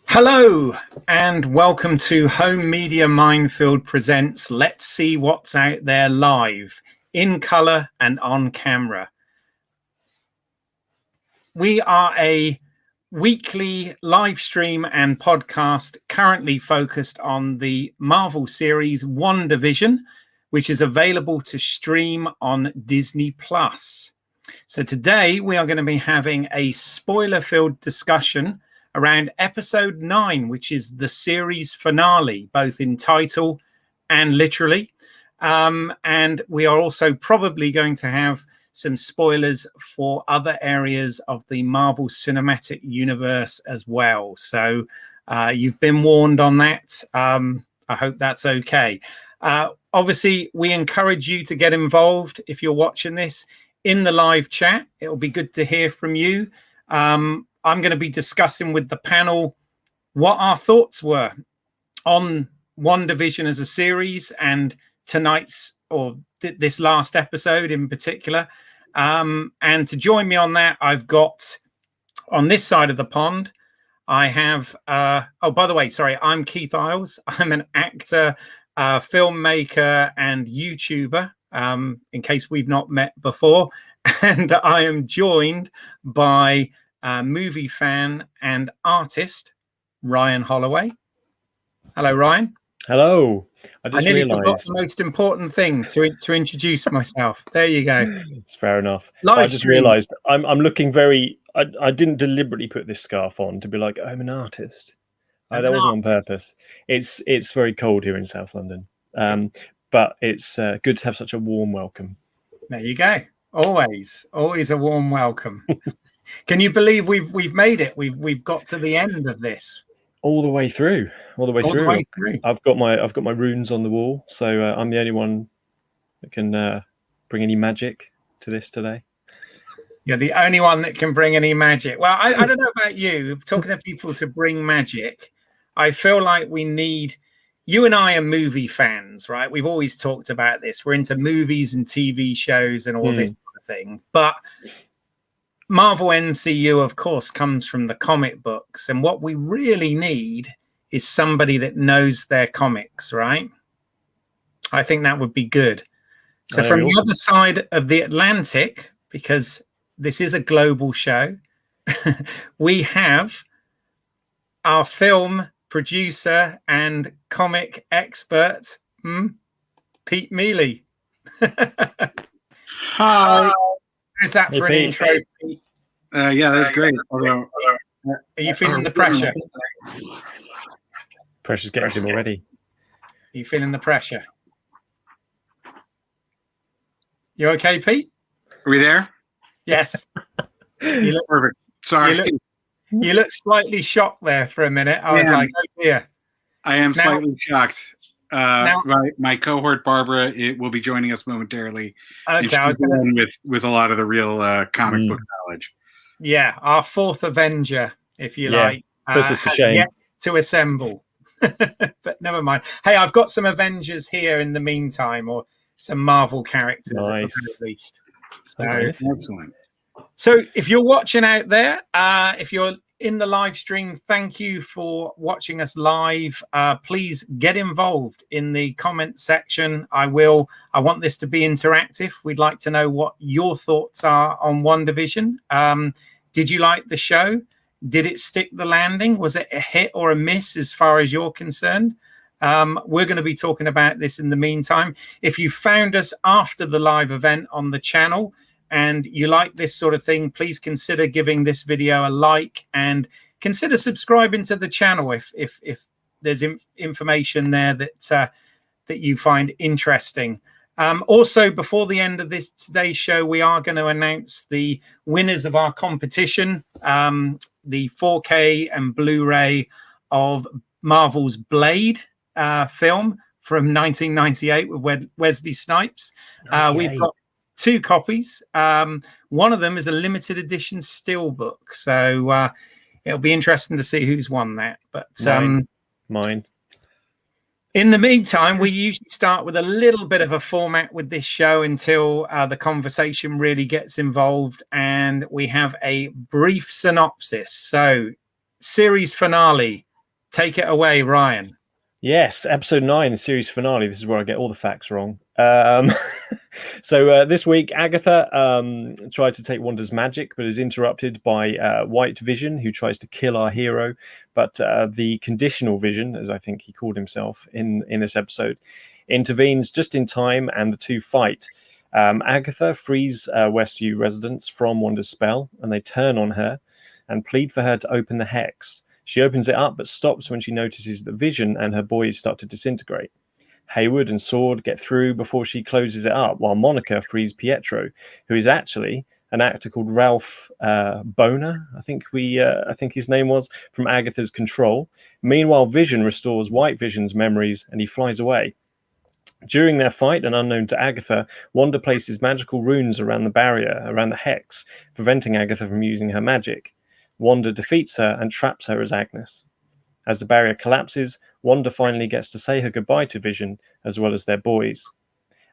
Hello and welcome to Home Media Minefield presents Let's See What's Out There live, in colour and on camera. We are a weekly live stream and podcast currently focused on the Marvel series WandaVision, which is available to stream on Disney+. So today we are going to be having a spoiler-filled discussion around episode 9, which is the series finale, both in title and literally. And we are also probably going to have some spoilers for other areas of the Marvel Cinematic Universe as well. So you've been warned on that. I hope that's okay. Obviously, we encourage you to get involved if you're watching this in the live chat. It'll be good to hear from you. I'm going to be discussing with the panel what our thoughts were on WandaVision as a series and tonight's or this last episode in particular. And to join me on that, I've got on this side of the pond, I have, oh, by the way, sorry, I'm Keith Isles. I'm an actor, filmmaker and YouTuber, in case we've not met before. And I am joined by movie fan and artist Ryan Holloway. Hello, Ryan. Hello. I nearly forgot the most important thing to introduce myself. There you go. It's fair enough. I just realised I'm looking very. I didn't deliberately put this scarf on to be like I'm an artist. That wasn't on purpose. It's very cold here in South London, but it's good to have such a warm welcome. There you go. Always a warm welcome. Can you believe we've made it? We've got to the end of this. All the way through. I've got my runes on the wall, so I'm the only one that can bring any magic to this today. You're the only one that can bring any magic. Well, I don't know about you. Talking to people to bring magic, I feel like we need. You and I are movie fans, right? We've always talked about this. We're into movies and TV shows and all this sort of thing, but Marvel MCU, of course, comes from the comic books. And what we really need is somebody that knows their comics, right? I think that would be good. So from the other side of the Atlantic, because this is a global show, we have our film producer and comic expert, Pete Mealy. Hi. How's that for an intro, Pete? Yeah, that's great. Although, are you feeling the pressure? Pressure's getting to him already. Are you feeling the pressure? You okay, Pete? Are we there? Yes. You look perfect. Sorry. You look slightly shocked there for a minute. I was like, oh dear. I am slightly shocked. My cohort Barbara will be joining us momentarily. Okay, I was going with a lot of the real comic book knowledge. Yeah, our fourth Avenger, if you like, puts us to shame. Yet to assemble. But never mind. Hey, I've got some Avengers here in the meantime, or some Marvel characters at the least. So excellent. So if you're watching out there, if you're in the live stream, thank you for watching us live. Please get involved in the comment section. I want this to be interactive. We'd like to know what your thoughts are on WandaVision. Did you like the show? Did it stick the landing? Was it a hit or a miss as far as you're concerned? We're going to be talking about this in the meantime. If you found us after the live event on the channel and you like this sort of thing, please consider giving this video a like and consider subscribing to the channel if there's information there that you find interesting. Also, before the end of today's show, we are going to announce the winners of our competition, the 4K and Blu-ray of Marvel's Blade film from 1998 with Wesley Snipes. We've got 2 copies. One of them is a limited edition steelbook, so it'll be interesting to see who's won that. But mine. In the meantime, we usually start with a little bit of a format with this show until the conversation really gets involved, and we have a brief synopsis. So series finale. Take it away, Ryan. Yes, episode 9, the series finale. This is where I get all the facts wrong. So this week, Agatha tried to take Wanda's magic, but is interrupted by White Vision, who tries to kill our hero. But the conditional Vision, as I think he called himself in this episode, intervenes just in time, and the two fight. Agatha frees Westview residents from Wanda's spell, and they turn on her and plead for her to open the hex. She opens it up, but stops when she notices that Vision and her boys start to disintegrate. Hayward and Sword get through before she closes it up, while Monica frees Pietro, who is actually an actor called Ralph Boner, I think his name was, from Agatha's control. Meanwhile, Vision restores White Vision's memories, and he flies away. During their fight, and unknown to Agatha, Wanda places magical runes around the barrier, around the hex, preventing Agatha from using her magic. Wanda defeats her and traps her as Agnes. As the barrier collapses, Wanda finally gets to say her goodbye to Vision, as well as their boys.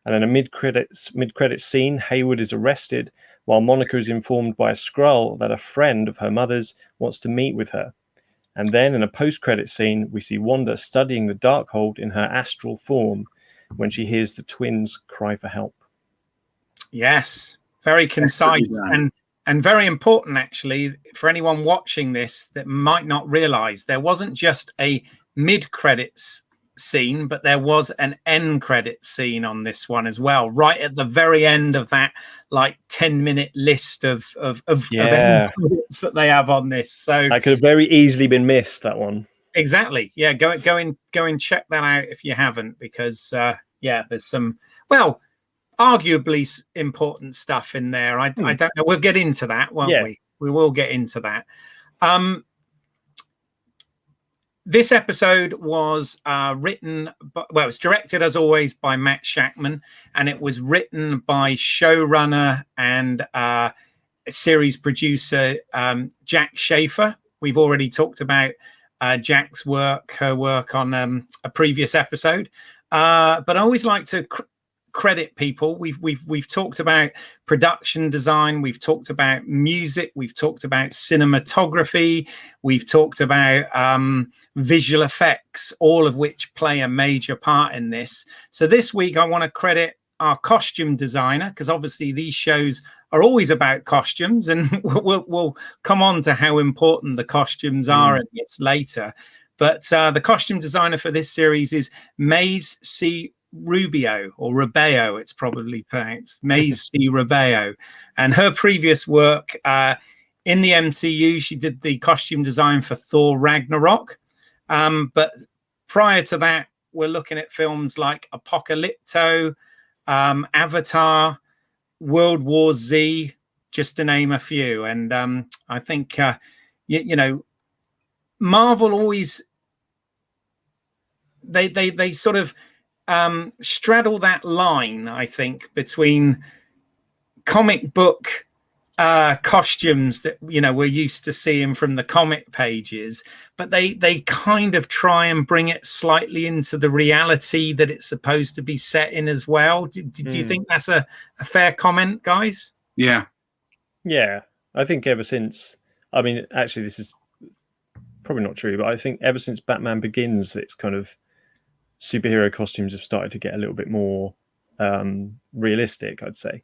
And in a mid-credits scene, Hayward is arrested, while Monica is informed by a Skrull that a friend of her mother's wants to meet with her. And then in a post-credit scene, we see Wanda studying the Darkhold in her astral form when she hears the twins cry for help. Yes, very concise and very important, actually, for anyone watching this that might not realize there wasn't just a mid-credits scene, but there was an end credit scene on this one as well, right at the very end of that like 10-minute list of end credits that they have on this. So that could have very easily been missed, that one. Exactly. Yeah, go and check that out if you haven't, because there's some arguably important stuff in there. I don't know. We'll get into that, won't we? We will get into that. This episode was written, it was directed as always by Matt Shakman, and it was written by showrunner and series producer Jack Schaefer. We've already talked about Jack's work, her work on a previous episode, but I always like to credit people. We've talked about production design, we've talked about music, we've talked about cinematography, we've talked about visual effects, all of which play a major part in this. So this week I want to credit our costume designer, because obviously these shows are always about costumes, and we'll come on to how important the costumes are in this later. But the costume designer for this series is Maze C. Rubio, or Rubeo, it's probably pronounced, Maze C. Rubeo. And her previous work in the MCU, she did the costume design for Thor Ragnarok. But prior to that, we're looking at films like Apocalypto, Avatar, World War Z, just to name a few. And I think, Marvel always, they sort of straddle that line, I think, between comic book costumes that we're used to seeing from the comic pages, but they kind of try and bring it slightly into the reality that it's supposed to be set in as well. Do you think that's a fair comment, guys? Yeah, I think ever since, I mean, actually this is probably not true, but I think ever since Batman Begins, it's kind of superhero costumes have started to get a little bit more realistic, I'd say.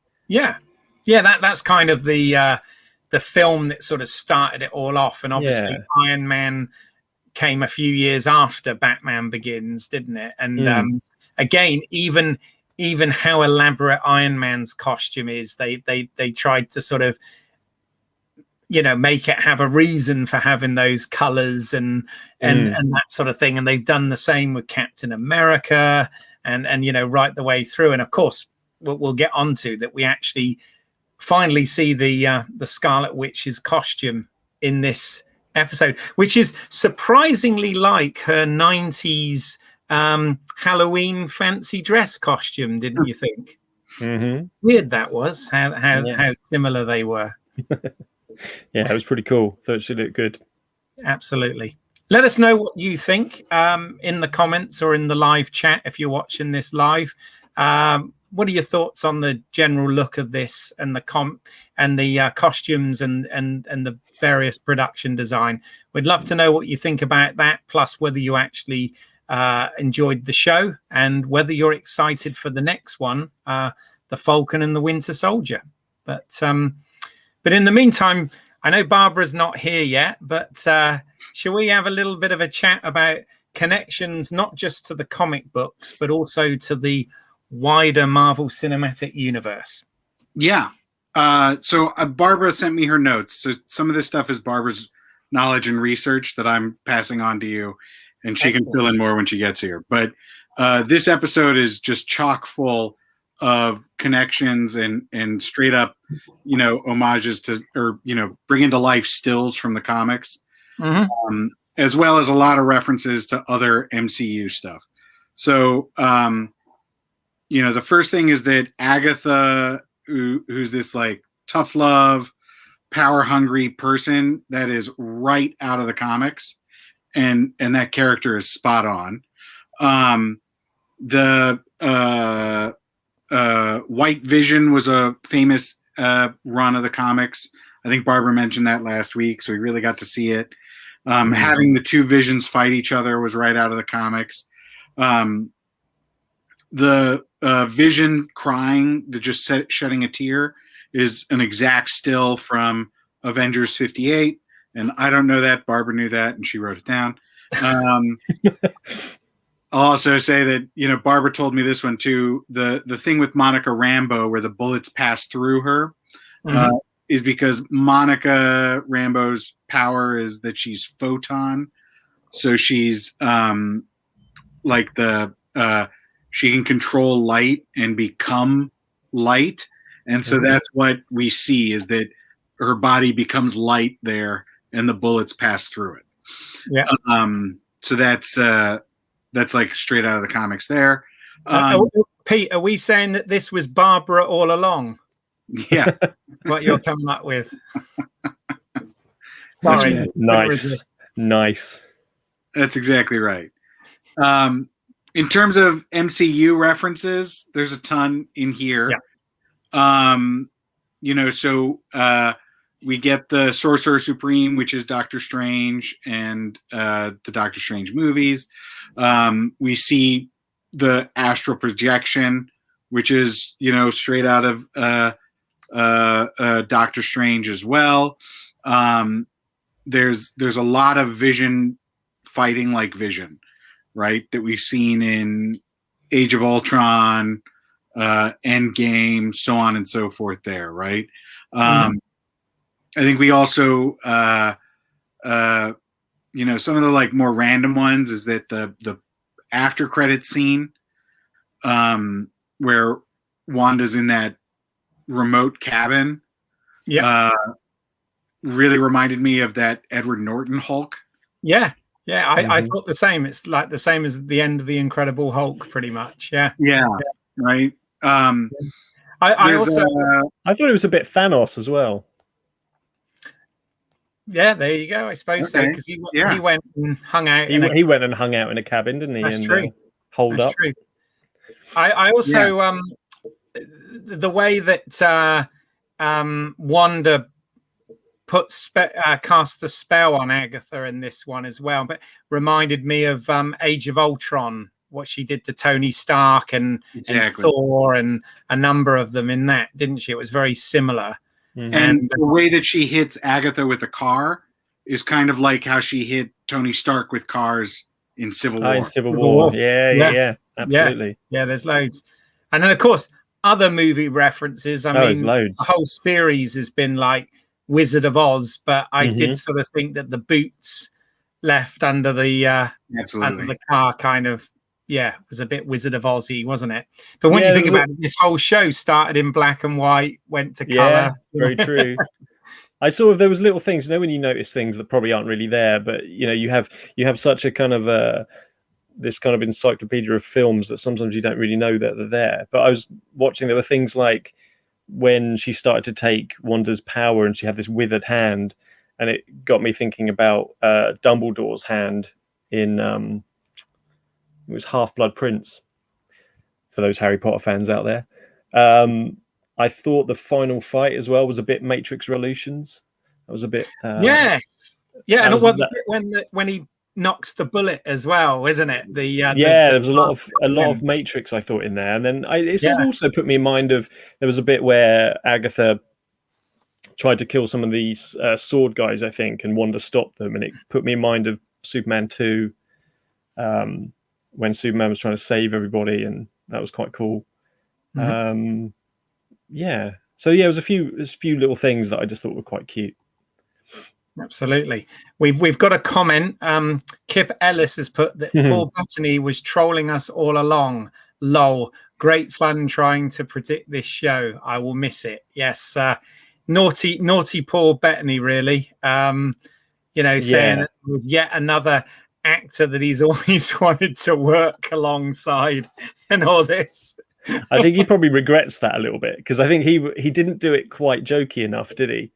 That's kind of the film that sort of started it all off. And obviously Iron Man came a few years after Batman Begins, didn't it? And again, even how elaborate Iron Man's costume is, they tried to sort of make it have a reason for having those colors and that sort of thing. And they've done the same with Captain America and right the way through. And of course, we'll get onto that. We actually finally see the Scarlet Witch's costume in this episode, which is surprisingly like her 90s Halloween fancy dress costume, didn't you think? Weird that was, how similar they were. Yeah, it was pretty cool. Thought she looked good. Absolutely. Let us know what you think in the comments or in the live chat if you're watching this live. What are your thoughts on the general look of this and the costumes and various production design. We'd love to know what you think about that, plus whether you actually enjoyed the show and whether you're excited for the next one, The Falcon and the Winter Soldier. But in the meantime, I know Barbara's not here yet, but shall we have a little bit of a chat about connections, not just to the comic books, but also to the wider Marvel Cinematic Universe? Yeah. So Barbara sent me her notes. So some of this stuff is Barbara's knowledge and research that I'm passing on to you, and she can fill in more when she gets here. But this episode is just chock full of connections and straight up, homages to, or, bringing to life stills from the comics, as well as a lot of references to other MCU stuff. So, the first thing is that Agatha, who's this like tough love, power hungry person that is right out of the comics, and that character is spot on. The White Vision was a famous run of the comics. I think Barbara mentioned that last week, so we really got to see it. Having the two Visions fight each other was right out of the comics. The Vision crying, just shedding a tear, is an exact still from Avengers 58. And I don't know that. Barbara knew that, and she wrote it down. I'll also say that, Barbara told me this one too. The thing with Monica Rambeau, where the bullets pass through her, is because Monica Rambeau's power is that she's photon. So she's she can control light and become light. And so that's what we see, is that her body becomes light there and the bullets pass through it. Yeah. So that's like straight out of the comics there. Pete, are we saying that this was Barbara all along? Yeah. What you're coming up with? Sorry. Nice. That's exactly right. In terms of MCU references, there's a ton in here. Yeah. So we get the Sorcerer Supreme, which is Doctor Strange, and the Doctor Strange movies. We see the astral projection, which is, straight out of Doctor Strange as well. There's a lot of Vision fighting like Vision, right, that we've seen in Age of Ultron, Endgame, so on and so forth there, right? I think we also, some of the like more random ones is that the after credit scene, where Wanda's in that remote cabin, really reminded me of that Edward Norton Hulk. Yeah. Yeah, I thought the same. It's like the same as the end of the Incredible Hulk, pretty much. Yeah. Right. I thought it was a bit Thanos as well. Yeah, there you go. I suppose so, because he went and hung out. He went and hung out in a cabin, didn't he? That's true. Holed up. True. I also the way that Wanda cast the spell on Agatha in this one as well, but reminded me of Age of Ultron, what she did to Tony Stark and Thor and a number of them in that, didn't she? It was very similar. And the way that she hits Agatha with a car is kind of like how she hit Tony Stark with cars in Civil War. Civil War. Yeah, absolutely. Yeah, there's loads. And then, of course, other movie references. I mean, the whole series has been like Wizard of Oz, but I did sort of think that the boots left under the car kind of was a bit Wizard of Ozzy, wasn't it? But when you think about it, this whole show started in black and white, went to color. Very true. I saw there was little things, when you notice things that probably aren't really there, but you have such a kind of this kind of encyclopedia of films that sometimes you don't really know that they're there. But I was watching, there were things like when she started to take Wanda's power and she had this withered hand, and it got me thinking about Dumbledore's hand in it was Half-Blood Prince, for those Harry Potter fans out there. I thought the final fight as well was a bit Matrix Revolutions. That was a bit. Yes. Yeah, and was well, when he knocks the bullet as well, isn't it? There was a lot of Matrix, I thought, in there, and then it also put me in mind of there was a bit where Agatha tried to kill some of these sword guys, I think, and Wanda stopped them, and it put me in mind of Superman 2, when Superman was trying to save everybody, and that was quite cool. Mm-hmm. So it was a few little things that I just thought were quite cute. Absolutely. We've got a comment. Kip Ellis has put that Paul Bettany was trolling us all along. Lol. Great fun trying to predict this show. I will miss it. Yes. Naughty Paul Bettany, really. Saying that with yet another actor that he's always wanted to work alongside and all this. I think he probably regrets that a little bit, because I think he didn't do it quite jokey enough, did he?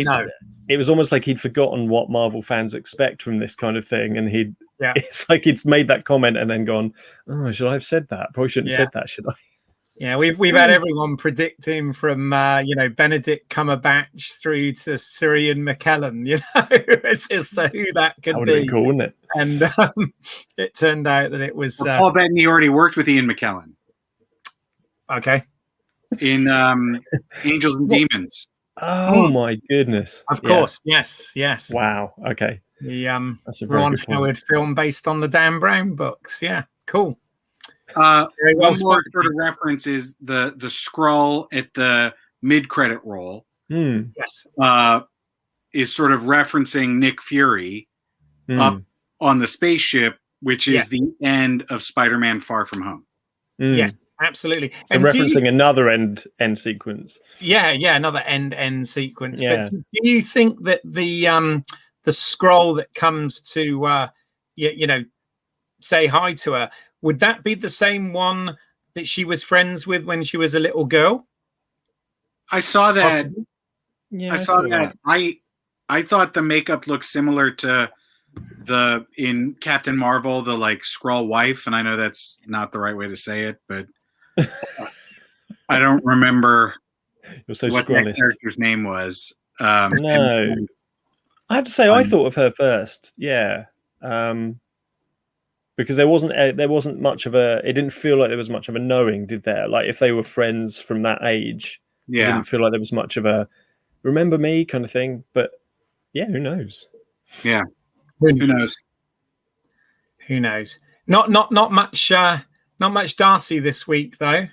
No. It was almost like he'd forgotten what Marvel fans expect from this kind of thing, and it's like he'd made that comment and then gone, "Oh, should I have said that? Probably shouldn't have said that, should I?" Yeah, we've had everyone predict him from Benedict Cumberbatch through to Sirian McKellen, as to who that could be. That would be. have been cool, wouldn't it? And it turned out that it was Paul Bettany already worked with Ian McKellen. Okay. In Angels and Demons. Oh my goodness! Of course, yes. Wow. Okay. The Ron Howard film based on the Dan Brown books. Yeah, cool. One more sort of reference is the scroll at the mid-credit roll. Yes. Is sort of referencing Nick Fury up on the spaceship, which is the end of Spider-Man: Far From Home. Yes. Absolutely. So and referencing another end sequence. Yeah, another end sequence. Yeah. But do you think that the scroll that comes to say hi to her, would that be the same one that she was friends with when she was a little girl? I saw that. Yeah, I saw that. I thought the makeup looked similar to in Captain Marvel, the Skrull wife, and I know that's not the right way to say it, but I don't remember what that character's name was. No, I have to say I thought of her first. Yeah, because there wasn't much of a. It didn't feel like there was much of a knowing, did there? Like if they were friends from that age, it didn't feel like there was much of a remember me kind of thing. But yeah, who knows? Yeah, who knows? Who knows? Not much. Not much Darcy this week, though.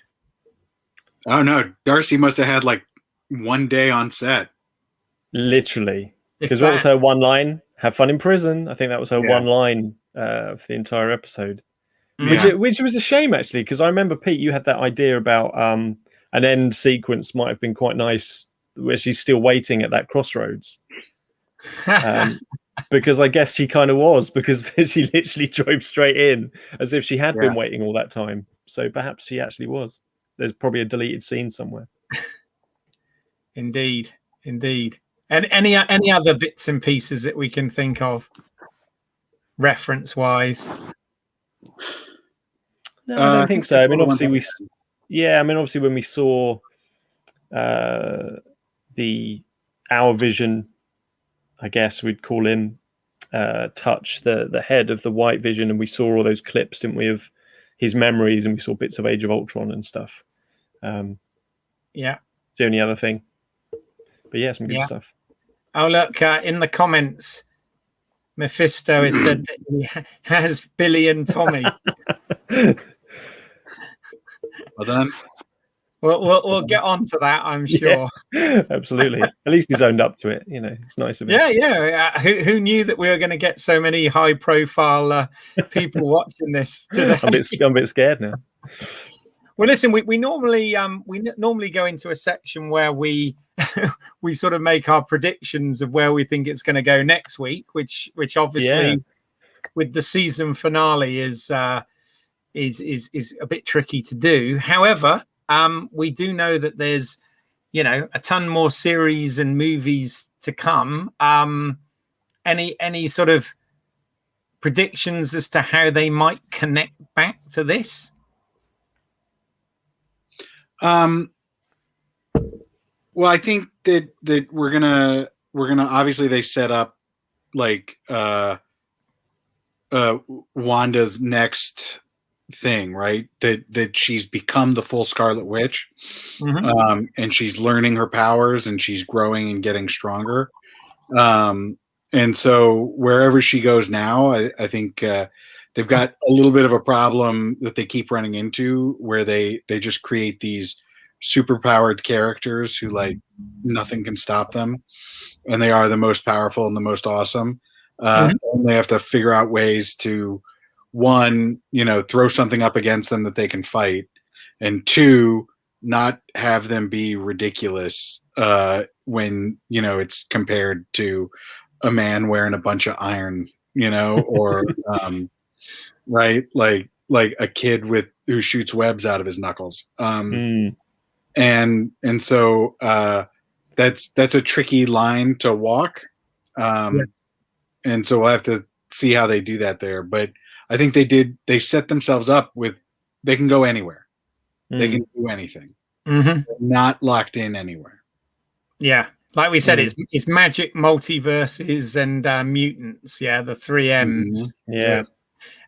Oh, no. Darcy must have had one day on set. Literally. Because what was her one line? Have fun in prison. I think that was her one line for the entire episode. Which was a shame, actually, because I remember, Pete, you had that idea about an end sequence might have been quite nice where she's still waiting at that crossroads. Because I guess she kind of was, because she literally drove straight in as if she had been waiting all that time. So perhaps she actually was. There's probably a deleted scene somewhere. Indeed. And any other bits and pieces that we can think of, reference-wise? No, I don't think so. I mean, obviously obviously when we saw our Vision, I guess we'd call him, touch the head of the White Vision, and we saw all those clips, didn't we, of his memories, and we saw bits of Age of Ultron and stuff. It's the only other thing. But yeah, some good stuff. Oh, look, in the comments, Mephisto has said that he has Billy and Tommy. Well done. We'll get on to that, I'm sure. Yeah, absolutely. At least he's owned up to it. It's nice of him. Yeah. Who knew that we were going to get so many high-profile people watching this today? I'm a bit scared now. Well, listen, we normally go into a section where we sort of make our predictions of where we think it's going to go next week, which obviously with the season finale is a bit tricky to do. However, we do know that there's a ton more series and movies to come. Any sort of predictions as to how they might connect back to this? Well, I think that we're obviously they set up like Wanda's next thing, right? That she's become the full Scarlet Witch, and she's learning her powers and she's growing and getting stronger. And so wherever she goes now, I think they've got a little bit of a problem that they keep running into, where they just create these superpowered characters who like nothing can stop them, and they are the most powerful and the most awesome. And they have to figure out ways to, one, throw something up against them that they can fight, and two, not have them be ridiculous when it's compared to a man wearing a bunch of iron, or right, like a kid who shoots webs out of his knuckles. And so that's a tricky line to walk. And so we'll have to see how they do that there. But I think they set themselves up with, they can go anywhere. They can do anything. They're not locked in anywhere. Yeah. Like we said, it's magic, multiverses, and mutants. Yeah, the 3 M's. Yeah.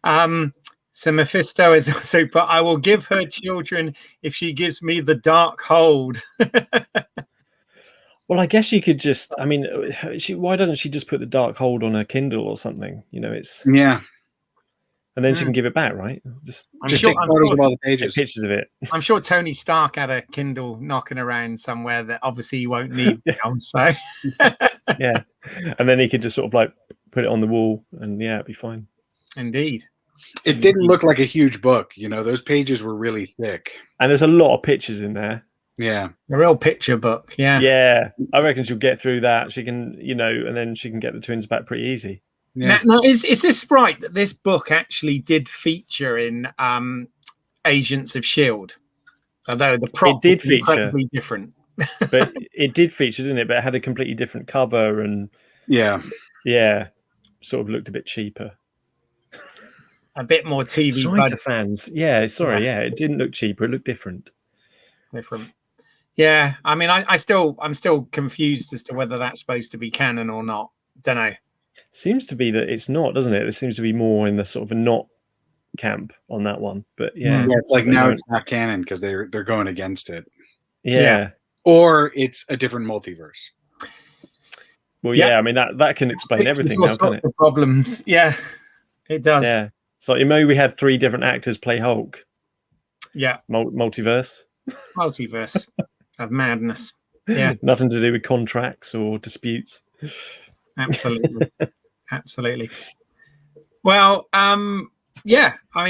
So Mephisto is also, but I will give her children if she gives me the dark hold. Well, I guess you could just, I mean, why doesn't she just put the dark hold on her Kindle or something? It's and then she can give it back, right? Just take photos of all the pages, pictures of it. I'm sure Tony Stark had a Kindle knocking around somewhere that obviously you won't need now. So yeah, and then he could just sort of like put it on the wall, and it'd be fine. Indeed. It didn't look like a huge book. Those pages were really thick, and there's a lot of pictures in there. Yeah, a real picture book. Yeah, I reckon she'll get through that. She can, and then she can get the twins back pretty easy. Yeah. Now, is this right that this book actually did feature in Agents of S.H.I.E.L.D.? Although the prop did was feature incredibly different. But it did feature, didn't it? But it had a completely different cover, and yeah, sort of looked a bit cheaper. A bit more TV. Sorry to fans. Yeah, sorry. Yeah, it didn't look cheaper. It looked different. Yeah, I mean, I'm still confused as to whether that's supposed to be canon or not. Don't know. Seems to be that it's not, doesn't it? It seems to be more in the sort of a not camp on that one. But it's like now it's not canon because they're going against it. Yeah. Or it's a different multiverse. Well, I mean that can explain everything now, can't it? The problems. Yeah, it does. Yeah. So maybe we had 3 different actors play Hulk. Yeah. Multiverse of madness. Yeah. Nothing to do with contracts or disputes. Absolutely. Well, I mean,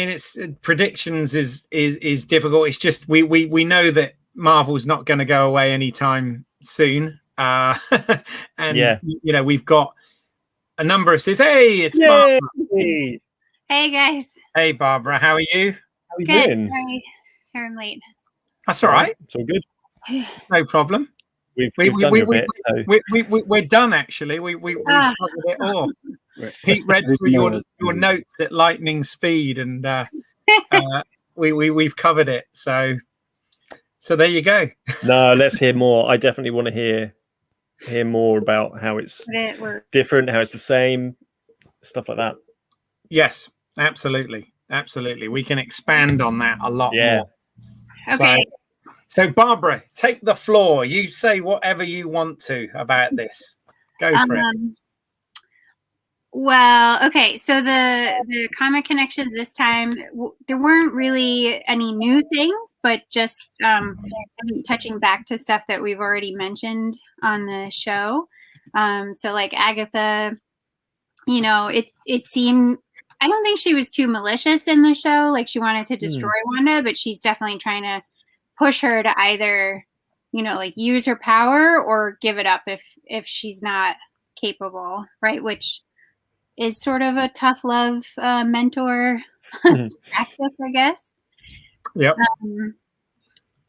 it's predictions is difficult. It's just we know that Marvel's not going to go away anytime soon. And we've got a number of says, hey, it's Barbara. Hey guys. Hey Barbara, how are you? How are you Good. doing? Sorry I'm late. That's all right. It's all good. No problem. We're done actually. We've covered it all. Pete read through your notes at lightning speed, and we've covered it. So there you go. No, let's hear more. I definitely want to hear more about how it's different, how it's the same, stuff like that. Yes, absolutely. We can expand on that a lot more. Okay. So Barbara, take the floor. You say whatever you want to about this. Go for it. Well, okay. So the comic connections this time, there weren't really any new things, but just touching back to stuff that we've already mentioned on the show. So like Agatha, it seemed, I don't think she was too malicious in the show. Like she wanted to destroy Wanda, but she's definitely trying to push her to either, like use her power or give it up if she's not capable, right? Which is sort of a tough love mentor access, I guess. Yep.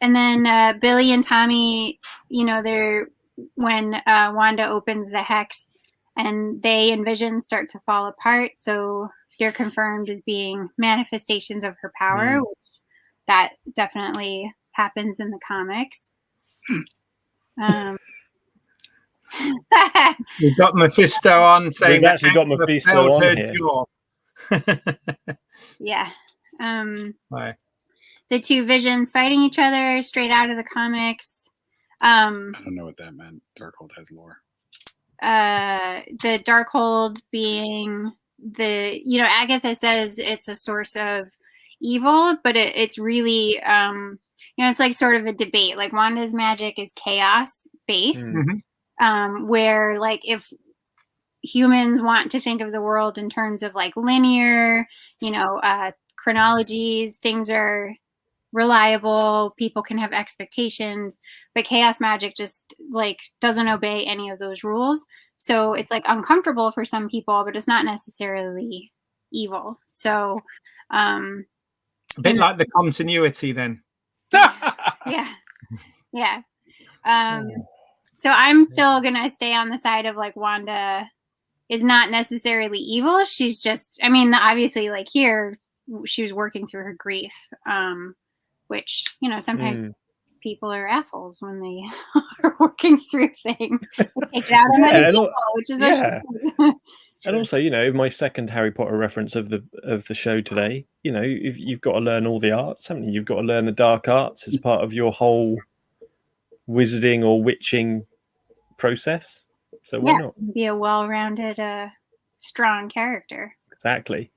And then Billy and Tommy, they're when Wanda opens the hex and they and Vision start to fall apart. So they're confirmed as being manifestations of her power, which that definitely happens in the comics. We've got Mephisto on saying We've actually got Mephisto on here. Yeah. Right. The two visions fighting each other straight out of the comics. I don't know what that meant. Darkhold has lore. The Darkhold being Agatha says it's a source of evil, but it's really, it's like sort of a debate. Like Wanda's magic is chaos based, where like if humans want to think of the world in terms of like linear, chronologies, things are reliable, people can have expectations, but chaos magic just like doesn't obey any of those rules. So it's like uncomfortable for some people, but it's not necessarily evil. So a bit like the continuity then. Yeah. So I'm still gonna stay on the side of like Wanda is not necessarily evil. She's just, obviously like here she was working through her grief, which sometimes people are assholes when they are working through things. They take it out on other people, which is what she did. And also, my second Harry Potter reference of the show today, you've got to learn all the arts, haven't you? You've got to learn the dark arts as part of your whole wizarding or witching process. So why not? Be a well-rounded, strong character. Exactly.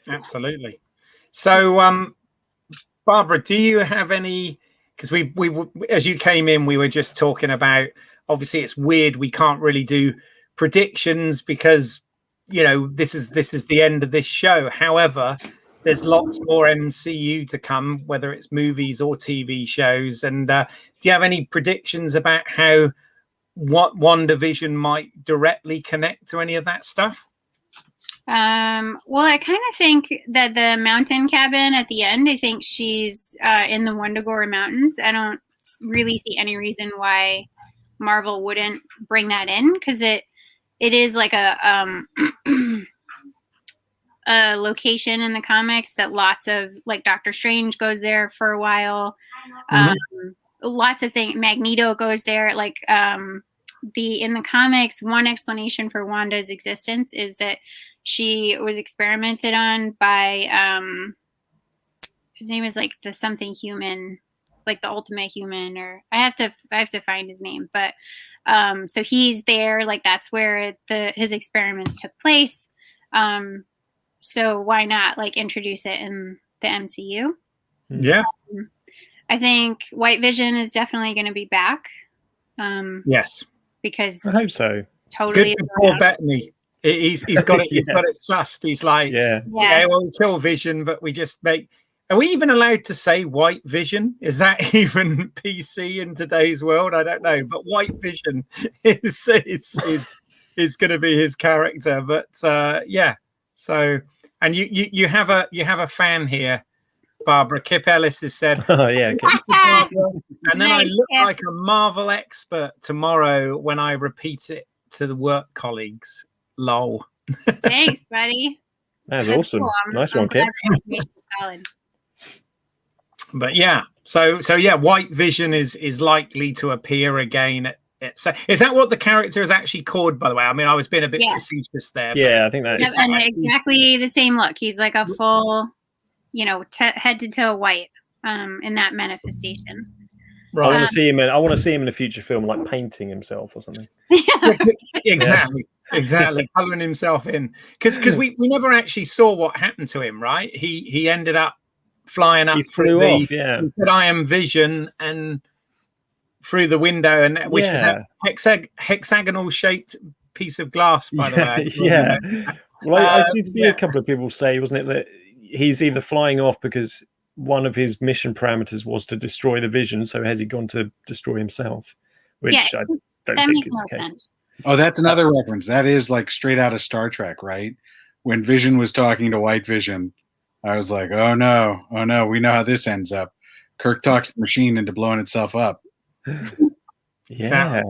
Absolutely. So, Barbara, do you have any? Because we as you came in, we were just talking about. Obviously, it's weird. We can't really do predictions because this is the end of this show. However, there's lots more MCU to come, whether it's movies or TV shows. And do you have any predictions about how what WandaVision might directly connect to any of that stuff? Well, I kind of think that the mountain cabin at the end, I think she's in the Wundagore Mountains. I don't really see any reason why Marvel wouldn't bring that in, because it is like a a location in the comics that lots of, like, Doctor Strange goes there for a while. Lots of things. Magneto goes there. Like in the comics, one explanation for Wanda's existence is that she was experimented on by his name is like the something human, like the ultimate human, or I have to find his name, but so he's there, like that's where his experiments took place. So why not like introduce it in the MCU? Yeah. I think White Vision is definitely going to be back. Yes. Because I hope so. Totally. Good for Bettany. He's got it. He's got it sussed. He's like, well, we kill Vision, but we just make. Are we even allowed to say White Vision? Is that even PC in today's world? I don't know. But White Vision is going to be his character. But yeah. So, and you have a fan here, Barbara. Kip Ellis has said, "Oh yeah." And then I look like a Marvel expert tomorrow when I repeat it to the work colleagues. Lol. Thanks, buddy. That's awesome. Cool. Nice one, Kip. But yeah, so yeah, White Vision is likely to appear again. Is that what the character is actually called, by the way? I mean, I was being a bit facetious there. Yeah, I think that is. And exactly the same look. He's like a full, head to toe white in that manifestation. Right. I want to see him in a future film, like painting himself or something. Exactly, colouring himself in. Because we never actually saw what happened to him, right? He ended up flying up through the. Off, yeah. He said, "I am Vision," and through the window, and which was a hexagonal shaped piece of glass, by the way. Yeah. Well, I did see a couple of people say, wasn't it, that he's either flying off because one of his mission parameters was to destroy the Vision, so has he gone to destroy himself? Which I don't think is the case. Sense. Oh, that's another reference. That is like straight out of Star Trek, right? When Vision was talking to White Vision, I was like, oh no, we know how this ends up. Kirk talks the machine into blowing itself up. Yeah.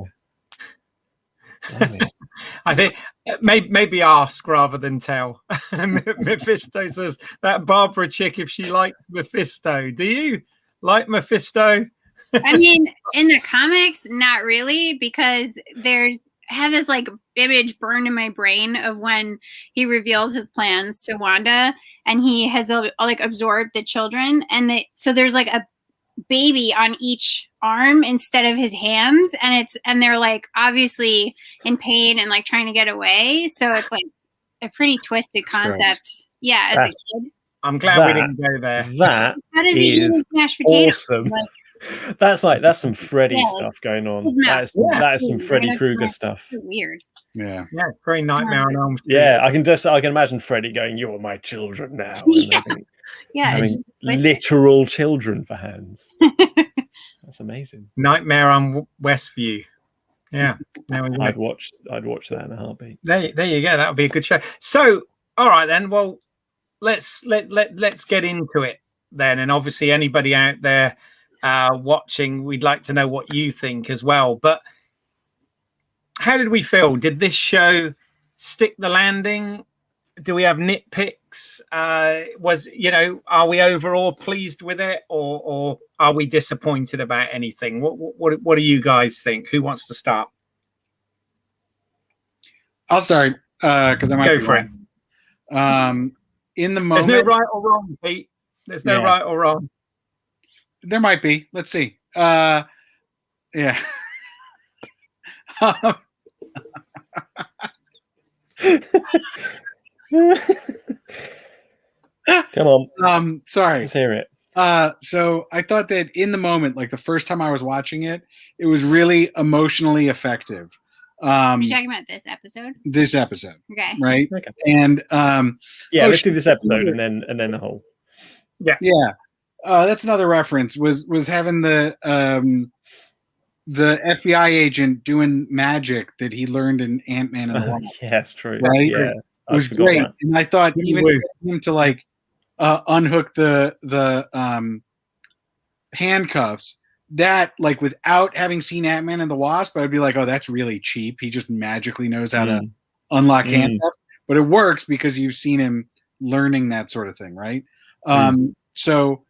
I think maybe ask rather than tell. Mephisto says that Barbara chick, if she likes Mephisto. Do you like Mephisto? I mean, in the comics, not really, because I have this like image burned in my brain of when he reveals his plans to Wanda, and he has like absorbed the children, and so there's like a baby on each arm instead of his hands, and they're like obviously in pain and like trying to get away. So it's like a pretty twisted concept. Yeah, as a kid. I'm glad we didn't go there. That How does he eat his mashed potatoes? awesome. Like, that's some Freddy stuff going on. That is some Freddy Krueger stuff. Weird. Yeah. Yeah, it's very Nightmare on Elm Street. Yeah, I can imagine Freddy going, "You're my children now." And having literal children for hands. That's amazing. Nightmare on Westview. Yeah, I'd watch that in a heartbeat. There you go. That would be a good show. So, all right then. Well, let's get into it then. And obviously, anybody out there watching, we'd like to know what you think as well. But how did we feel? Did this show stick the landing? Do we have nitpicks? Are we overall pleased with it, or are we disappointed about anything? What do you guys think? Who wants to start? I'll start because I might go for it. In the moment, there's no right or wrong, Pete. There's no right or wrong. There might be. Let's see. Yeah. Come on. Sorry. Let's hear it. So I thought that in the moment, like the first time I was watching it, it was really emotionally effective. Are you talking about this episode? This episode. Okay. Right. Okay. And let's do this episode and then the whole. Yeah. Yeah. That's another reference. Was having the FBI agent doing magic that he learned in Ant-Man and the Wasp. Yeah, that's true. Right? Yeah. It was great. That. And I thought even him to like unhook the handcuffs, that like without having seen Ant-Man and the Wasp, I'd be like, oh, that's really cheap. He just magically knows how to unlock handcuffs. But it works because you've seen him learning that sort of thing, right? So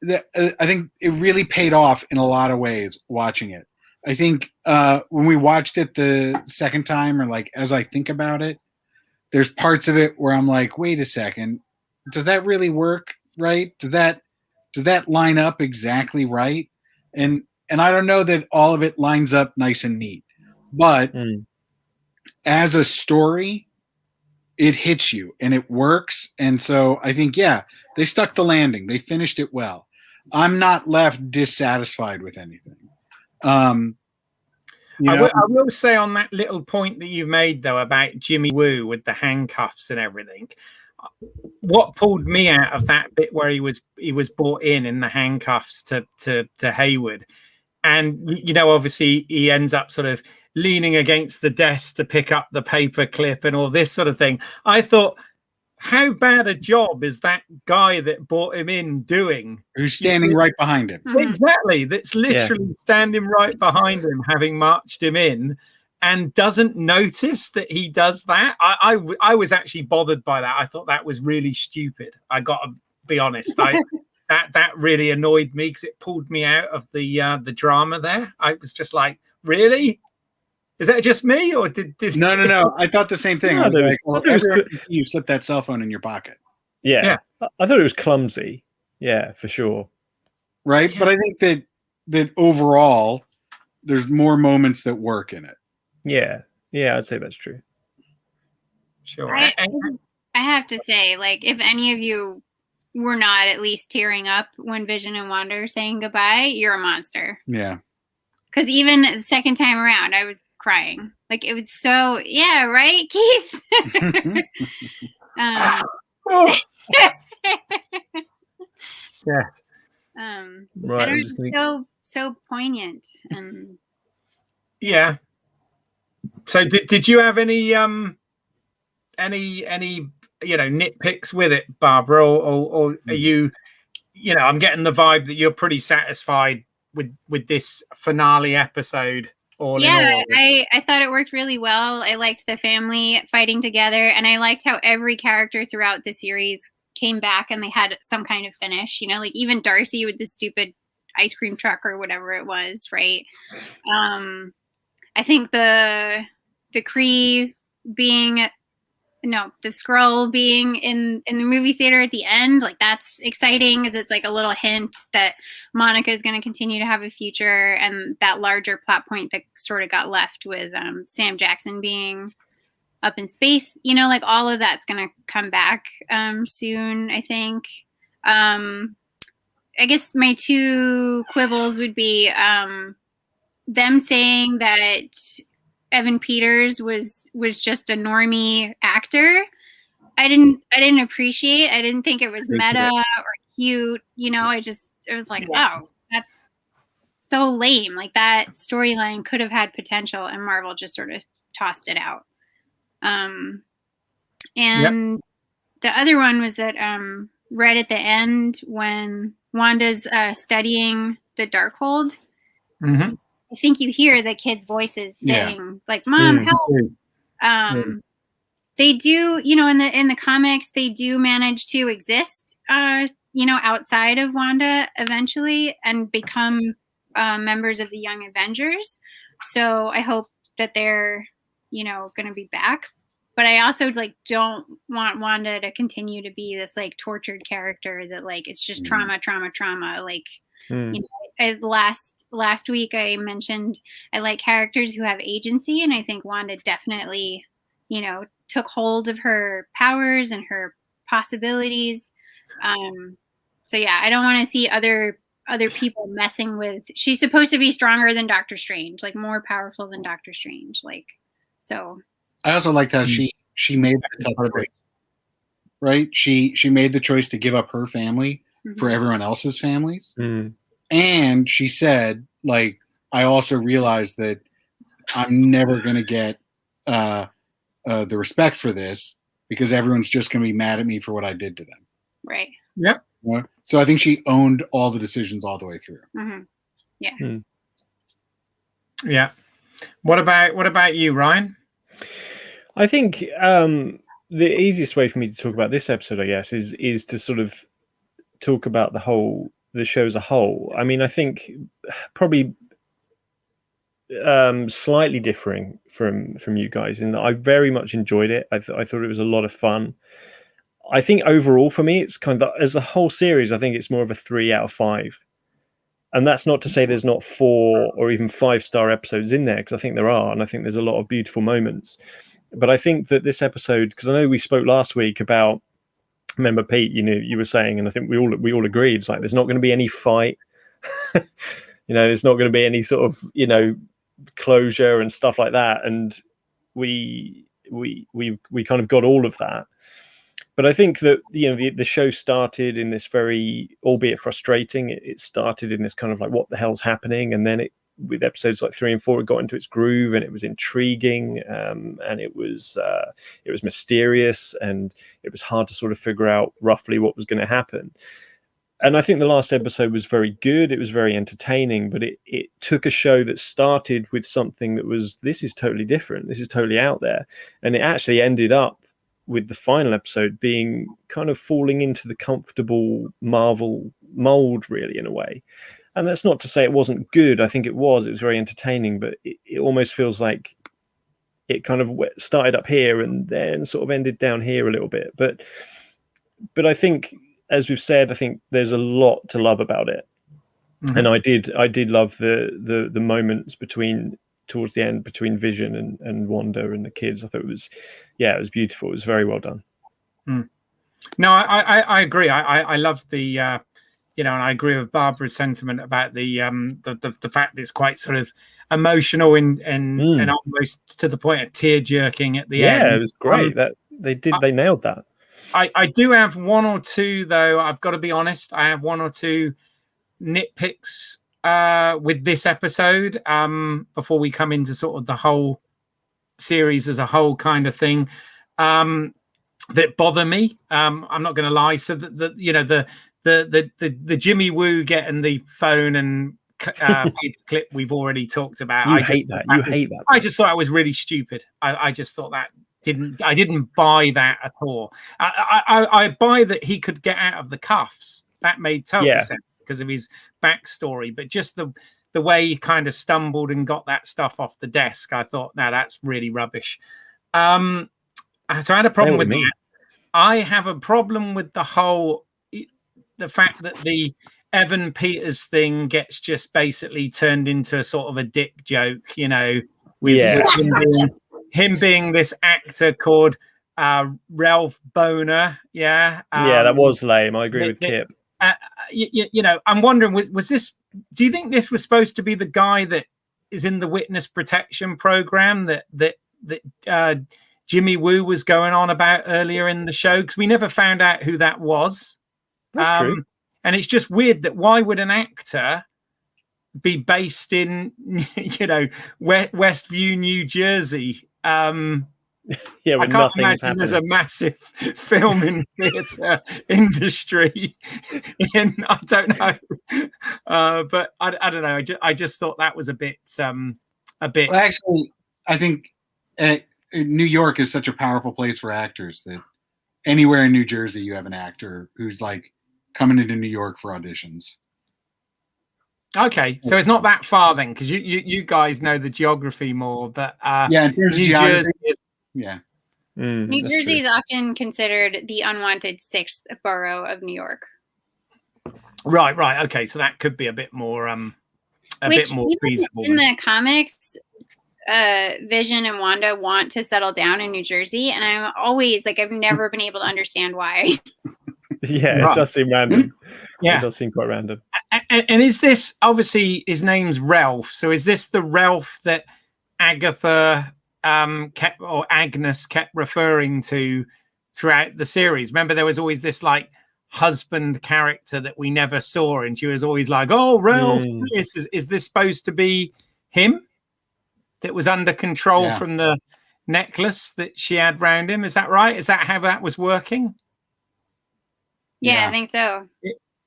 I think it really paid off in a lot of ways watching it. I think when we watched it the second time, or like as I think about it, there's parts of it where I'm like, wait a second, does that really work right? Does that line up exactly right? And I don't know that all of it lines up nice and neat, but as a story, it hits you and it works. And so I think, yeah, they stuck the landing. They finished it well. I'm not left dissatisfied with anything. I will say on that little point that you made though about Jimmy Woo with the handcuffs and everything, what pulled me out of that bit where he was brought in the handcuffs to Hayward, and obviously he ends up sort of leaning against the desk to pick up the paper clip and all this sort of thing. I thought, how bad a job is that guy that brought him in doing? Who's standing right behind him. Exactly. That's literally standing right behind him, having marched him in, and doesn't notice that he does that. I was actually bothered by that. I thought that was really stupid. I got to be honest. That really annoyed me because it pulled me out of the drama there. I was just like, really? Is that just me, or did No. I thought the same thing. No, I was like, well, you slip that cell phone in your pocket. Yeah. I thought it was clumsy. Yeah, for sure. Right, but I think that overall, there's more moments that work in it. Yeah, I'd say that's true. Sure. I have to say, like, if any of you were not at least tearing up when Vision and Wanda are saying goodbye, you're a monster. Yeah. Because even the second time around, I was crying. Like, it was so, yeah, right, Keith? Yeah. Right. So poignant. Yeah. So did you have any nitpicks with it, Barbara, or are you I'm getting the vibe that you're pretty satisfied with this finale episode? I thought it worked really well. I liked the family fighting together, and I liked how every character throughout the series came back and they had some kind of finish. Like even Darcy with the stupid ice cream truck or whatever it was, right? I think the Kree being the Skrull being in the movie theater at the end, like that's exciting because it's like a little hint that Monica is going to continue to have a future, and that larger plot point that sort of got left with Sam Jackson being up in space, like all of that's going to come back soon, I think. I guess my two quibbles would be them saying that Evan Peters was just a normie actor. I didn't appreciate. I didn't think it was meta or cute. It was like, oh, that's so lame. Like that storyline could have had potential, and Marvel just sort of tossed it out. And the other one was that right at the end when Wanda's studying the Darkhold. Mm-hmm. I think you hear the kids' voices saying, like, "Mom, help!" They do, in the comics, they do manage to exist, outside of Wanda eventually and become members of the Young Avengers. So I hope that they're, going to be back. But I also don't want Wanda to continue to be this tortured character that it's just trauma. Last week I mentioned I like characters who have agency, and I think Wanda definitely, took hold of her powers and her possibilities. So yeah, I don't want to see other people messing with. She's supposed to be stronger than Doctor Strange, more powerful than Doctor Strange. So. I also liked how she made the tough choice, right? She made the choice to give up her family for everyone else's families. And she said, I also realized that I'm never going to get the respect for this because everyone's just going to be mad at me for what I did to them. Right. Yep. So I think she owned all the decisions all the way through. Yeah. Yeah. What about you, Ryan? I think the easiest way for me to talk about this episode, I guess, is to sort of talk about the show as a whole. I mean, I think probably slightly differing from you guys in that I very much enjoyed it. I thought it was a lot of fun. I think overall for me, it's kind of, as a whole series, I think it's more of a 3 out of 5. And that's not to say there's not 4 or even 5-star episodes in there, because I think there are, and I think there's a lot of beautiful moments. But I think that this episode, because I know we spoke last week about, remember Pete, you were saying, and I think we all agreed, it's there's not going to be any fight, there's not going to be any sort of closure and stuff like that, and we kind of got all of that. But I think that the show started in this very, albeit frustrating, it started in this kind of what the hell's happening, and then with episodes 3 and 4, it got into its groove, and it was intriguing, and it was mysterious, and it was hard to sort of figure out roughly what was going to happen. And I think the last episode was very good. It was very entertaining, but it took a show that started with something that was, this is totally different, this is totally out there, and it actually ended up with the final episode being kind of falling into the comfortable Marvel mold, really, in a way. And that's not to say it wasn't good. I think it was very entertaining, but it almost feels like it kind of started up here and then sort of ended down here a little bit. But I think, as we've said, I think there's a lot to love about it. And I did love the moments towards the end between Vision and Wanda and the kids. I thought it was beautiful. It was very well done. No, I agree. I love the and I agree with Barbara's sentiment about the fact that it's quite sort of emotional and almost to the point of tear jerking at the end. Yeah, it was great. That they nailed that. I do have one or two, though. I've got to be honest. I have one or two nitpicks with this episode before we come into sort of the whole series as a whole kind of thing that bother me. I'm not going to lie. So the Jimmy Woo getting the phone and paper clip we've already talked about. You hate that. I just thought it was really stupid. I just thought that I didn't buy that at all. I buy that he could get out of the cuffs. That made total sense because of his backstory, but just the way he kind of stumbled and got that stuff off the desk, I thought, no, that's really rubbish. So I had a problem with that. I have a problem with the fact that the Evan Peters thing gets just basically turned into a sort of a dick joke, with him being this actor called Ralph Boner. That was lame. I agree with Kip. I'm wondering, was this? Do you think this was supposed to be the guy that is in the witness protection program that Jimmy Woo was going on about earlier in the show? Because we never found out who that was. That's true. And it's just weird that why would an actor be based in, Westview, New Jersey? When I can't nothing's imagine happening. there's a massive film and theatre industry. I don't know, but I don't know. I just thought that was a bit. Well, actually, I think New York is such a powerful place for actors that anywhere in New Jersey you have an actor who's like coming into New York for auditions. Okay, so it's not that far then, because you guys know the geography more. But in terms of geography, New Jersey is often considered the unwanted sixth borough of New York. Right. Okay, so that could be a bit more bit more feasible. In the comics, Vision and Wanda want to settle down in New Jersey, and I'm always like, I've never been able to understand why. It does seem random. It does seem quite random. And is this, obviously his name's Ralph, so is this the Ralph that Agatha Agnes kept referring to throughout the series? Remember, there was always this like husband character that we never saw, and she was always like, "Oh, Ralph, is this supposed to be him that was under control from the necklace that she had round him?" Is that right? Is that how that was working? Yeah, I think so.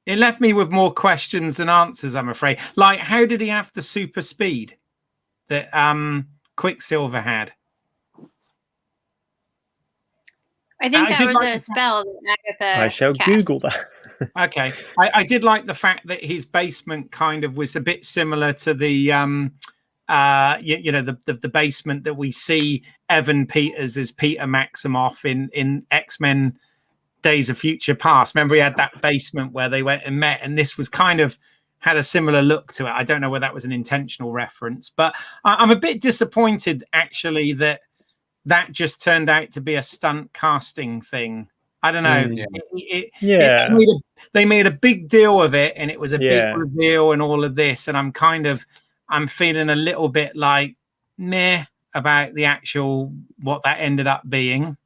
It left me with more questions than answers, I'm afraid. Like, how did he have the super speed that Quicksilver had? I think that was a spell that Agatha I shall cast. Google that. Okay. I did like the fact that his basement kind of was a bit similar to the the basement that we see Evan Peters as Peter Maximoff in X-Men Days of Future Past. Remember, he had that basement where they went and met, and this was kind of had a similar look to it. I don't know whether that was an intentional reference, but I'm a bit disappointed actually that just turned out to be a stunt casting thing. I don't know. They made a big deal of it, and it was a big reveal and all of this, and I'm feeling a little bit like meh about the actual what that ended up being.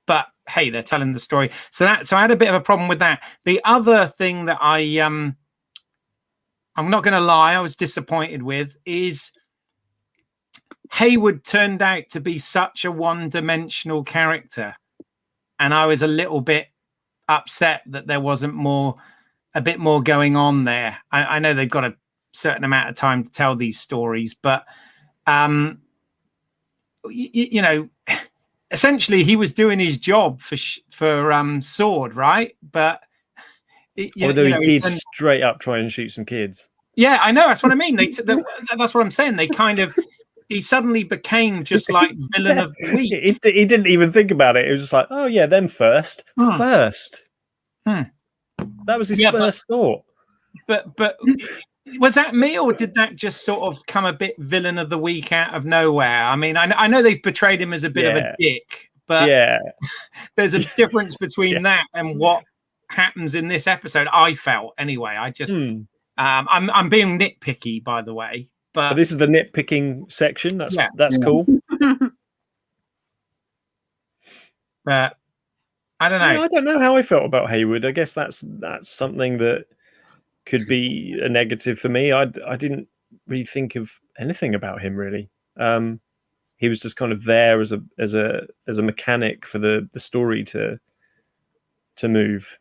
But hey, they're telling the story. So I had a bit of a problem with that. The other thing that I'm not going to lie, I was disappointed with is Hayward turned out to be such a one-dimensional character, and I was a little bit upset that there wasn't a bit more going on there. I know they've got a certain amount of time to tell these stories, but essentially he was doing his job for Sword, right? But although he did straight up try and shoot some kids. Yeah, I know. That's what I mean. That's what I'm saying. They kind of, he suddenly became just like villain of the week. He didn't even think about it. It was just like, oh yeah, them first. First. That was his first thought. But was that me, or did that just sort of come a bit villain of the week out of nowhere? I mean, I know they've portrayed him as a bit of a dick, but there's a difference between that and what happens in this episode. I felt anyway. I just, I'm being nitpicky, by the way, but this is the nitpicking section. That's cool. But I don't know. Yeah, I don't know how I felt about Hayward. I guess that's something that could be a negative for me. I didn't really think of anything about him really. He was just kind of there as a mechanic for the story to move,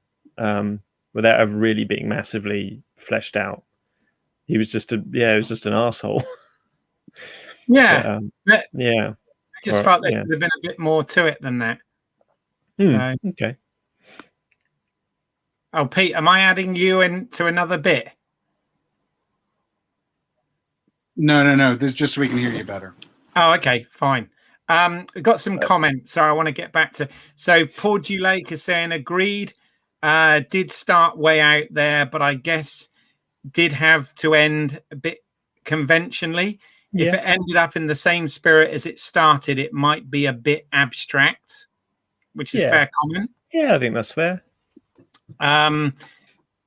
without ever really being massively fleshed out. He was just an asshole. Yeah. I just felt there could have been a bit more to it than that. Okay. Oh, Pete, am I adding you into another bit? No. There's just so we can hear you better. Oh, okay, fine. We've got some comments, so I want to get back to. So Paul G. Lake is saying agreed. Did start way out there, but I guess did have to end a bit conventionally. Yeah. If it ended up in the same spirit as it started, it might be a bit abstract, which is fair comment. Yeah, I think that's fair.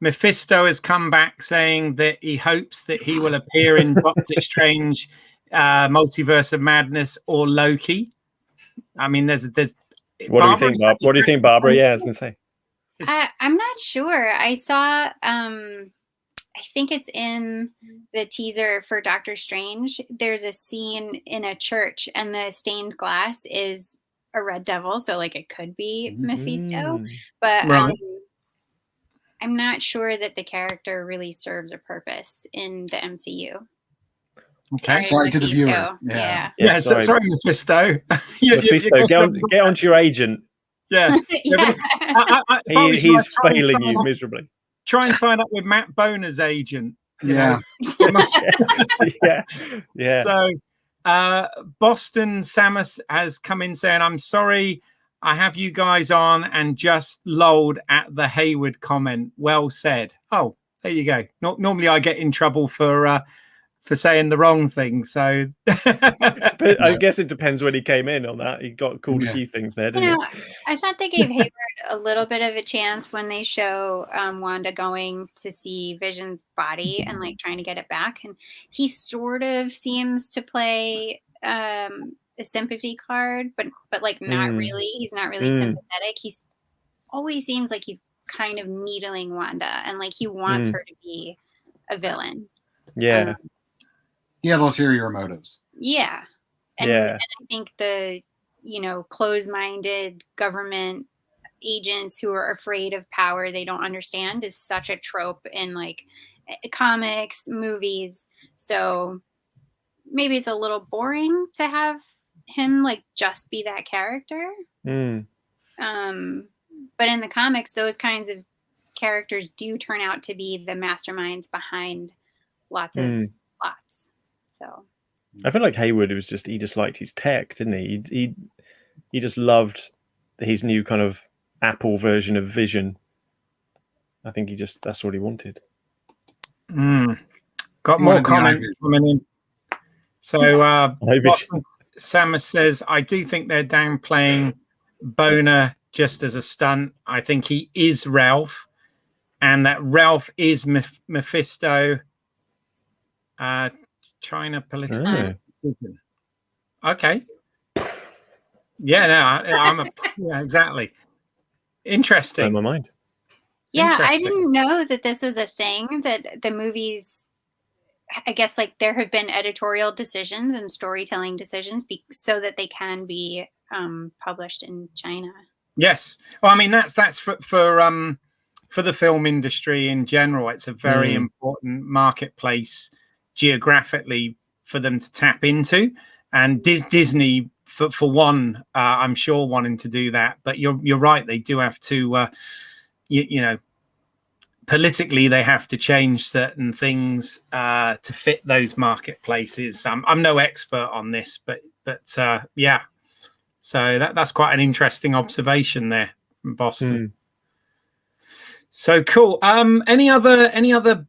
Mephisto has come back saying that he hopes that he will appear in Doctor Strange, Multiverse of Madness, or Loki. I mean, there's. What do you think, Bob? What do you think, Barbara? Yeah, I was going to say. I'm not sure. I saw. I think it's in the teaser for Doctor Strange. There's a scene in a church, and the stained glass is a red devil, so like it could be Mephisto, but I'm not sure that the character really serves a purpose in the MCU. Okay, sorry to the viewer. Yeah, sorry, Mephisto. Mephisto, get onto your agent. Yeah, he's failing you miserably. Try and sign up with Matt Boner's agent. Yeah. Yeah. So Boston Samus has come in saying, I'm sorry, I have you guys on and just lolled at the Hayward comment. Well said. Oh, there you go. Normally I get in trouble for saying the wrong thing. So but I guess it depends when he came in on that. He got called a few things there, didn't he? I thought they gave Hayward a little bit of a chance when they show Wanda going to see Vision's body and like trying to get it back. And he sort of seems to play a sympathy card, but like not really. He's not really sympathetic. He's always seems like he's kind of needling Wanda and like he wants her to be a villain. Yeah. He had ulterior motives. Yeah. And I think the, closed-minded government agents who are afraid of power they don't understand is such a trope in like comics, movies. So maybe it's a little boring to have him like just be that character. But in the comics, those kinds of characters do turn out to be the masterminds behind lots of plots. So I feel like Hayward he just liked his tech, didn't he? He just loved his new kind of Apple version of Vision. I think that's what he wanted. Got more comments coming in. So Samus says, I do think they're downplaying Boner just as a stunt. I think he is Ralph, and that Ralph is Mephisto. China political. Okay. Yeah, exactly. Interesting. In my mind. Yeah, I didn't know that this was a thing, that the movies, I guess like there have been editorial decisions and storytelling decisions so that they can be published in China. Yes. Well, I mean, that's for the film industry in general. It's a very important marketplace geographically for them to tap into, and Disney for one, I'm sure wanting to do that. But you're right, they do have to politically they have to change certain things to fit those marketplaces. I'm no expert on this, but yeah, so that's quite an interesting observation there from Boston. So cool. Any other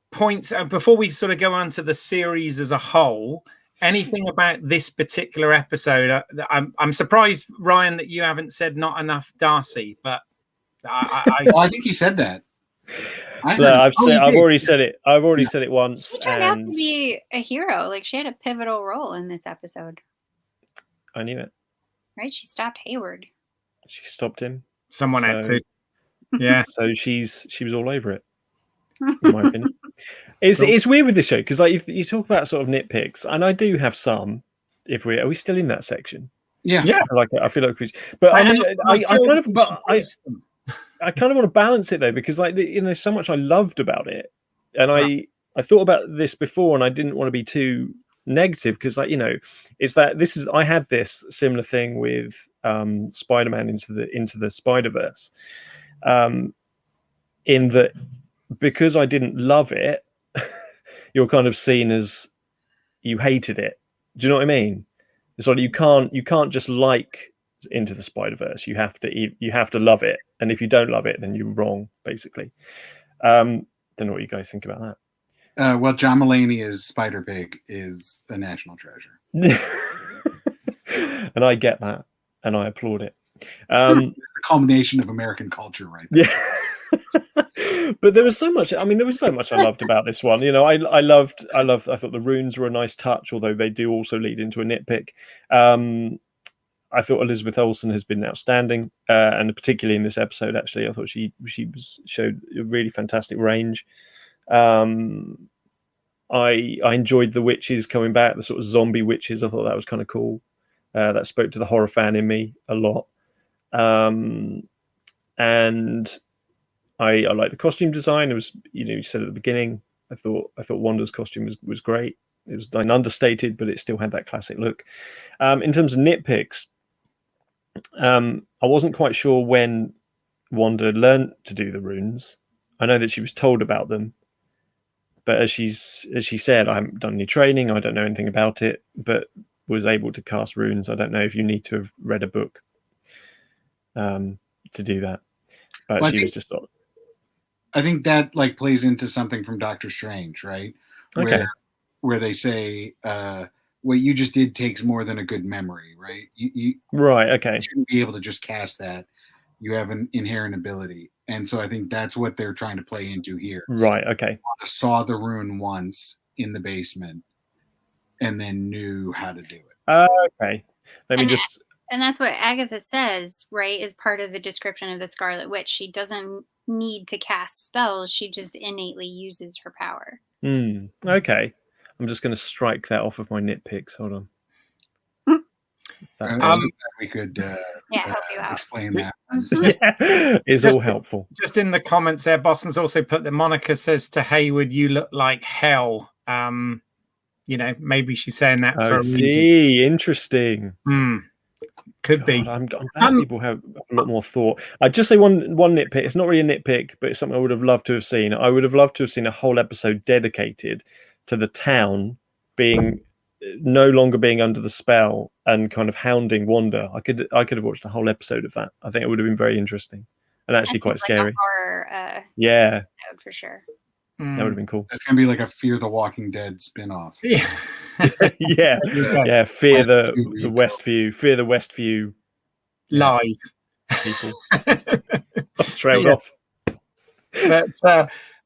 points before we sort of go on to the series as a whole? Anything about this particular episode? I'm surprised, Ryan, that you haven't said not enough Darcy, but I think you said that. I've already said it. I've already said it once. She turned out to be a hero. Like she had a pivotal role in this episode. I knew it. Right? She stopped Hayward. She stopped him. Someone had to. Yeah. So she was all over it. In my opinion, it's weird with this show because like you talk about sort of nitpicks, and I do have some. Are we still in that section? Yeah. I feel like, but I kind of want to balance it though, because like there's so much I loved about it, and I thought about this before, and I didn't want to be too negative because like it's that I had this similar thing with Spider-Man into the Spider-Verse. in that because I didn't love it, you're kind of seen as you hated it. Do you know what I mean? It's like you can't just like Into the Spider-Verse. You have to love it, and if you don't love it, then you're wrong, basically. Don't know what you guys think about that. Well, John Mulaney as Spider-Pig is a national treasure. And I get that, and I applaud it. It's the culmination of American culture, right there. Yeah. But there was so much. I mean, there was so much I loved about this one. You know, I thought the runes were a nice touch, although they do also lead into a nitpick. I thought Elizabeth Olsen has been outstanding, and particularly in this episode, actually, I thought she showed a really fantastic range. I enjoyed the witches coming back, the sort of zombie witches. I thought that was kind of cool. That spoke to the horror fan in me a lot. And I like the costume design. It was, you said at the beginning, I thought Wanda's costume was great. It was like understated, but it still had that classic look. In terms of nitpicks, I wasn't quite sure when Wanda learned to do the runes. I know that she was told about them, but as she said, I haven't done any training. I don't know anything about it, but was able to cast runes. I don't know if you need to have read a book to do that, but well, she was just. I think that plays into something from Doctor Strange, right? Okay. Where they say what you just did takes more than a good memory, right? You right. Okay. You shouldn't be able to just cast that. You have an inherent ability, and so I think that's what they're trying to play into here. Right. Okay. I saw the rune once in the basement, and then knew how to do it. Okay. Let me just. And that's what Agatha says, right? Is part of the description of the Scarlet Witch. She doesn't need to cast spells. She just innately uses her power. Okay. I'm just going to strike that off of my nitpicks. Hold on. We could help you out. Explain that. It's all helpful. Just in the comments there, Boston's also put that Monica says to Hayward, "You look like hell." Maybe she's saying that for a reason. Interesting. Could be. I'm glad people have a lot more thought. I'd just say one nitpick. It's not really a nitpick, but it's something I would have loved to have seen. I would have loved to have seen a whole episode dedicated to the town being no longer being under the spell and kind of hounding Wanda. I could have watched a whole episode of that. I think it would have been very interesting and actually quite scary. Horror, yeah, for sure. That would have been cool. It's gonna be like a Fear the Walking Dead spin-off. Yeah. yeah. Fear the Westview live people. Trailed off. But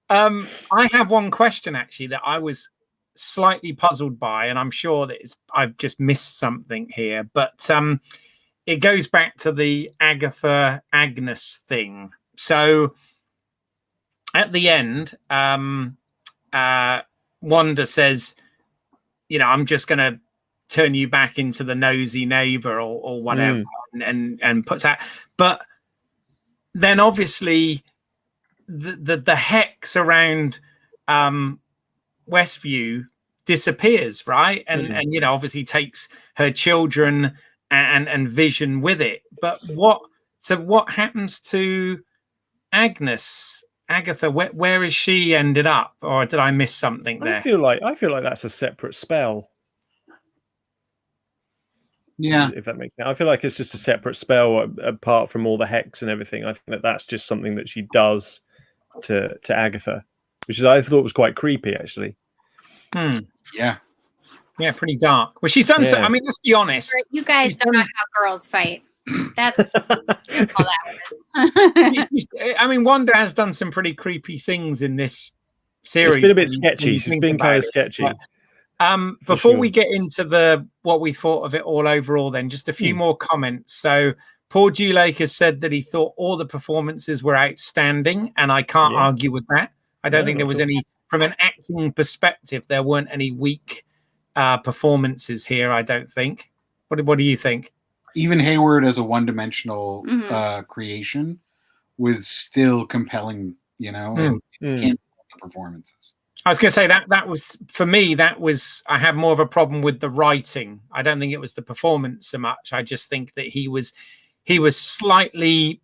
I have one question actually that I was slightly puzzled by, and I'm sure that I've just missed something here. But it goes back to the Agatha Agnes thing. So at the end, Wanda says, I'm just going to turn you back into the nosy neighbor or whatever, and puts that. But then obviously the hex around Westview disappears, right? And obviously takes her children and Vision with it. But what happens to Agatha? Where is she ended up, or did I miss something there? I feel like that's a separate spell. Yeah, if that makes sense. I feel like it's just a separate spell apart from all the hex and everything. I think that's just something that she does to Agatha, which I thought was quite creepy, actually. Yeah, pretty dark. Well, she's done so. I mean, let's be honest. You guys don't know how girls fight. That's all that was. I mean, Wanda has done some pretty creepy things in this series. It's been a bit sketchy. She's been kind of sketchy. Before we get into what we thought of it all overall, then just a few more comments. So Paul G. Lake has said that he thought all the performances were outstanding, and I can't argue with that. I don't think there was any, from an acting perspective, there weren't any weak performances here, I don't think. What do you think? Even Hayward as a one-dimensional creation was still compelling, and can't the performances. I was going to say that was, for me, I had more of a problem with the writing. I don't think it was the performance so much. I just think that he was slightly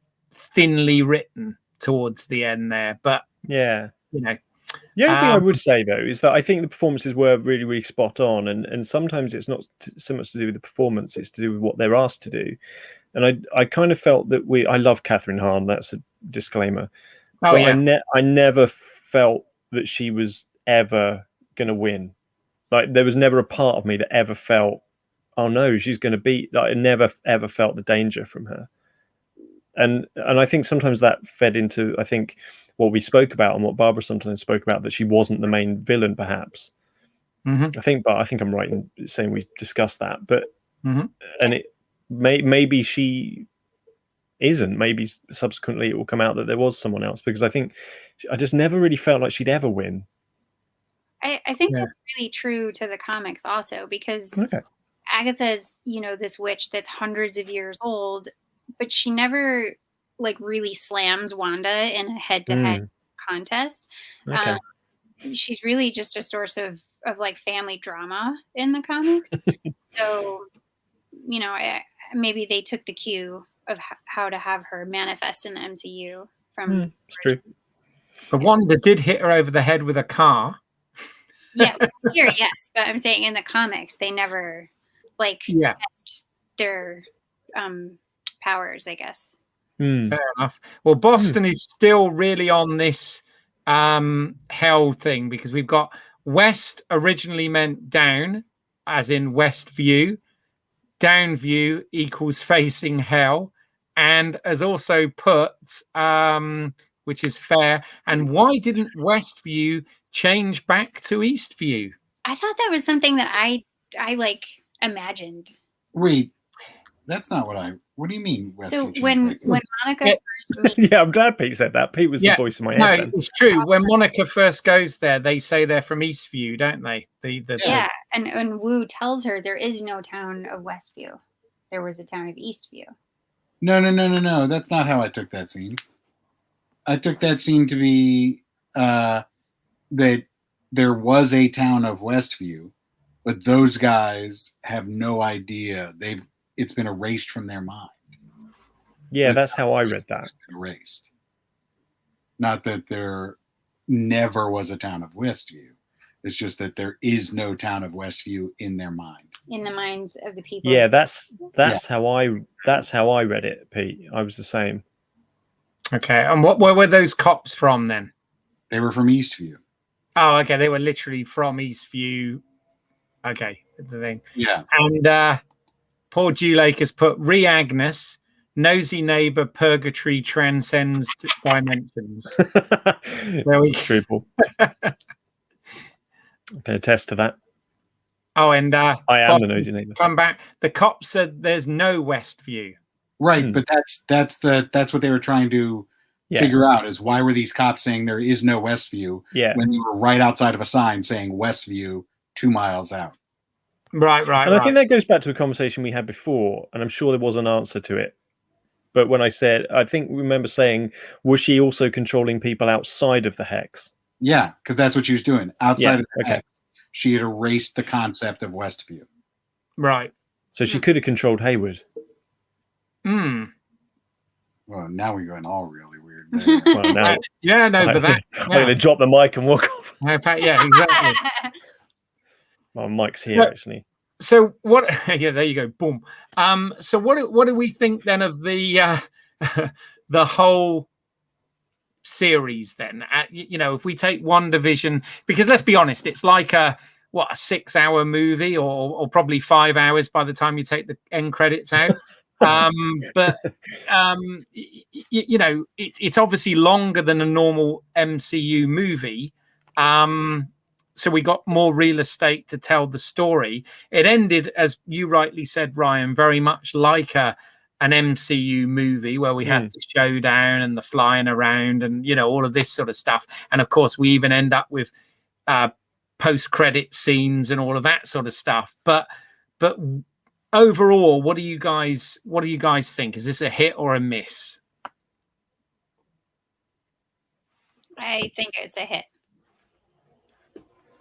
thinly written towards the end there. But yeah. you know, The only thing I would say though is that I think the performances were really, really spot on, and sometimes it's not so much to do with the performance; it's to do with what they're asked to do. And I kind of felt that I love Catherine Hahn. That's a disclaimer. oh But yeah, I never felt that she was ever going to win. Like there was never a part of me that ever felt, oh no, she's going to beat. Like, I never ever felt the danger from her. And I think sometimes that fed into, I think, what we spoke about and what Barbara sometimes spoke about, that she wasn't the main villain, perhaps. mm-hmm. I think I'm right in saying we discussed that. But Mm-hmm. and it maybe she isn't. Maybe subsequently it will come out that there was someone else, because I just never really felt like she'd ever win. I think that's really true to the comics also, because Agatha's, this witch that's hundreds of years old, but she never like really slams Wanda in a head-to-head contest. She's really just a source of like family drama in the comics. So, maybe they took the cue of how to have her manifest in the MCU from. It's true. But Wanda did hit her over the head with a car. Yeah, here, yes, but I'm saying in the comics they never test their powers, I guess. Fair enough. Well, Boston is still really on this hell thing, because we've got west originally meant down, as in west view. Down view equals facing hell, and as also put, which is fair. And why didn't west view change back to east view? I thought that was something that I like imagined. Wait, that's not what do you mean? So when Monica first meets, yeah, I'm glad Pete said that. Pete was the voice in my head. No, then. it's true. When Monica first goes there, they say they're from Eastview, don't they? And Wu tells her there is no town of Westview. There was a town of Eastview. No. That's not how I took that scene. I took that scene to be that there was a town of Westview, but those guys have no idea. It's been erased from their mind. Yeah, that's how I read that. It's been erased. Not that there never was a town of Westview. It's just that there is no town of Westview in their mind. In the minds of the people. Yeah, that's how I read it, Pete. I was the same. Okay, and where were those cops from then? They were from Eastview. Oh, okay, they were literally from Eastview. Okay, the thing. Yeah. And Paul Dulake has put Agnes, nosy neighbor, purgatory transcends dimensions. There we go. True, Paul. I can attest to that. Oh, and I am the nosy neighbor. Come back. The cop said there's no Westview. Right, but that's what they were trying to figure out, is why were these cops saying there is no Westview when they were right outside of a sign saying Westview 2 miles out. Right. And I think that goes back to a conversation we had before, and I'm sure there was an answer to it. But when I remember saying, was she also controlling people outside of the hex? Yeah, because that's what she was doing. Outside of the hex, she had erased the concept of Westview. Right. So she could have controlled Hayward. Well, now we're going all really weird. Well, now, but that. I'm going to drop the mic and walk off. Yeah, exactly. My mic's here, actually. So what? Yeah, there you go. Boom. So what do we think then of the the whole series then? If we take WandaVision, because let's be honest, it's like a 6-hour movie, or probably 5 hours by the time you take the end credits out. It's obviously longer than a normal MCU movie. So we got more real estate to tell the story. It ended, as you rightly said, Ryan, very much like an MCU movie, where we had the showdown and the flying around and, all of this sort of stuff. And of course, we even end up with post-credit scenes and all of that sort of stuff. But overall, what do you guys think? Is this a hit or a miss? I think it's a hit.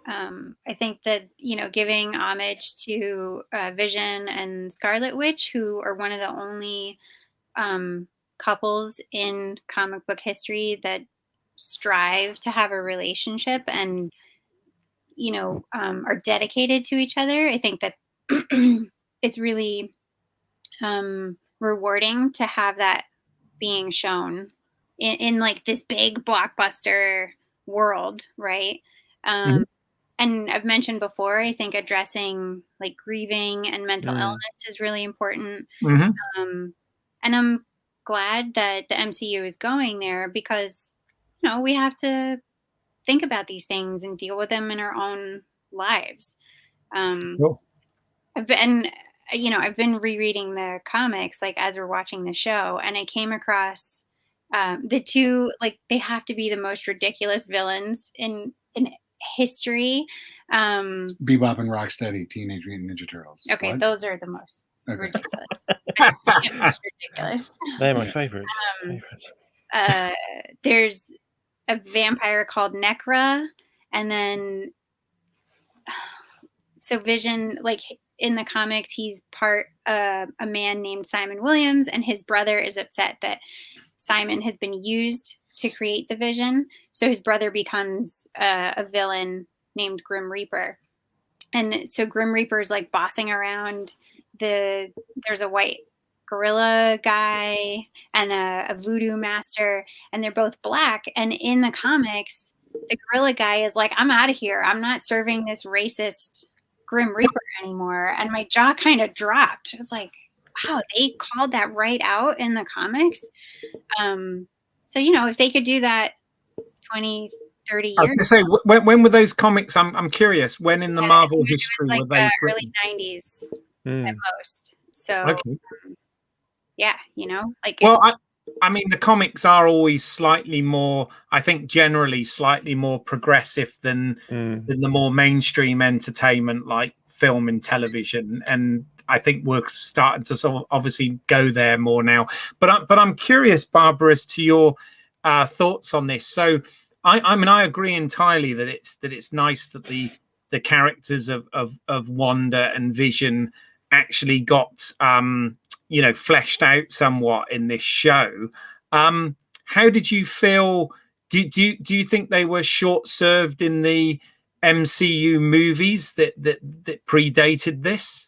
I think that, giving homage to Vision and Scarlet Witch, who are one of the only couples in comic book history that strive to have a relationship and, are dedicated to each other. I think that it's really rewarding to have that being shown in like this big blockbuster world, right? And I've mentioned before, I think addressing like grieving and mental illness is really important. And I'm glad that the MCU is going there because, we have to think about these things and deal with them in our own lives. Cool. I've been rereading the comics like as we're watching the show, and I came across the two, like they have to be the most ridiculous villains in history. Bebop and Rocksteady, Teenage Mutant Ninja Turtles. Okay, What? those are the most ridiculous. Most ridiculous. They're my favorites. There's a vampire called Necra, and then so Vision, like in the comics, he's part a man named Simon Williams, and his brother is upset that Simon has been used to create the Vision. So his brother becomes a villain named Grim Reaper. And so Grim Reaper is like bossing around there's a white gorilla guy and a voodoo master, and they're both black. And in the comics, the gorilla guy is like, I'm out of here. I'm not serving this racist Grim Reaper anymore. And my jaw kind of dropped. I was like, wow, they called that right out in the comics. So, if they could do that 20, 30 years. I was going to say, when were those comics? I'm curious. When in the Marvel history like were they? Early 90s at most. So, okay. Yeah, like. Well, I mean, the comics are always slightly more, I think, generally slightly more progressive than the more mainstream entertainment like film and television. And I think we're starting to sort of obviously go there more now. But I'm curious, Barbara, as to your thoughts on this. So I mean, I agree entirely that it's nice that the characters of Wanda and Vision actually got fleshed out somewhat in this show. How did you feel? Do you think they were short served in the MCU movies that predated this?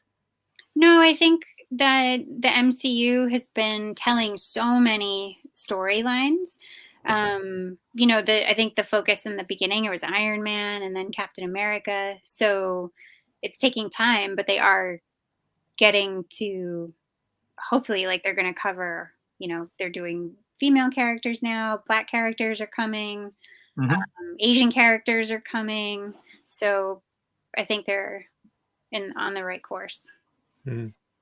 No, I think that the MCU has been telling so many storylines. I think the focus in the beginning, it was Iron Man and then Captain America. So it's taking time, but they are getting to, hopefully, like they're going to cover, they're doing female characters now, Black characters are coming, Asian characters are coming. So I think they're on the right course.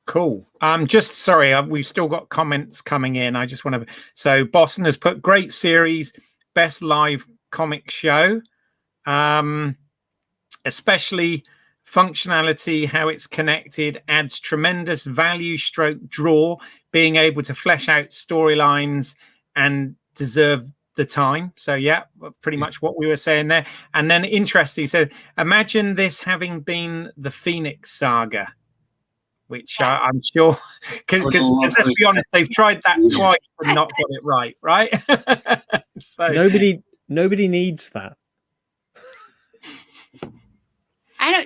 Cool. Just sorry, we've still got comments coming in. I just want to. So Boston has put great series, best live comic show, especially functionality, how it's connected, adds tremendous value stroke draw, being able to flesh out storylines and deserve the time. So yeah, pretty much what we were saying there. And then interesting, so imagine this having been the Phoenix Saga, which I'm sure, because let's be honest, they've tried that twice and not got it right? So nobody needs that.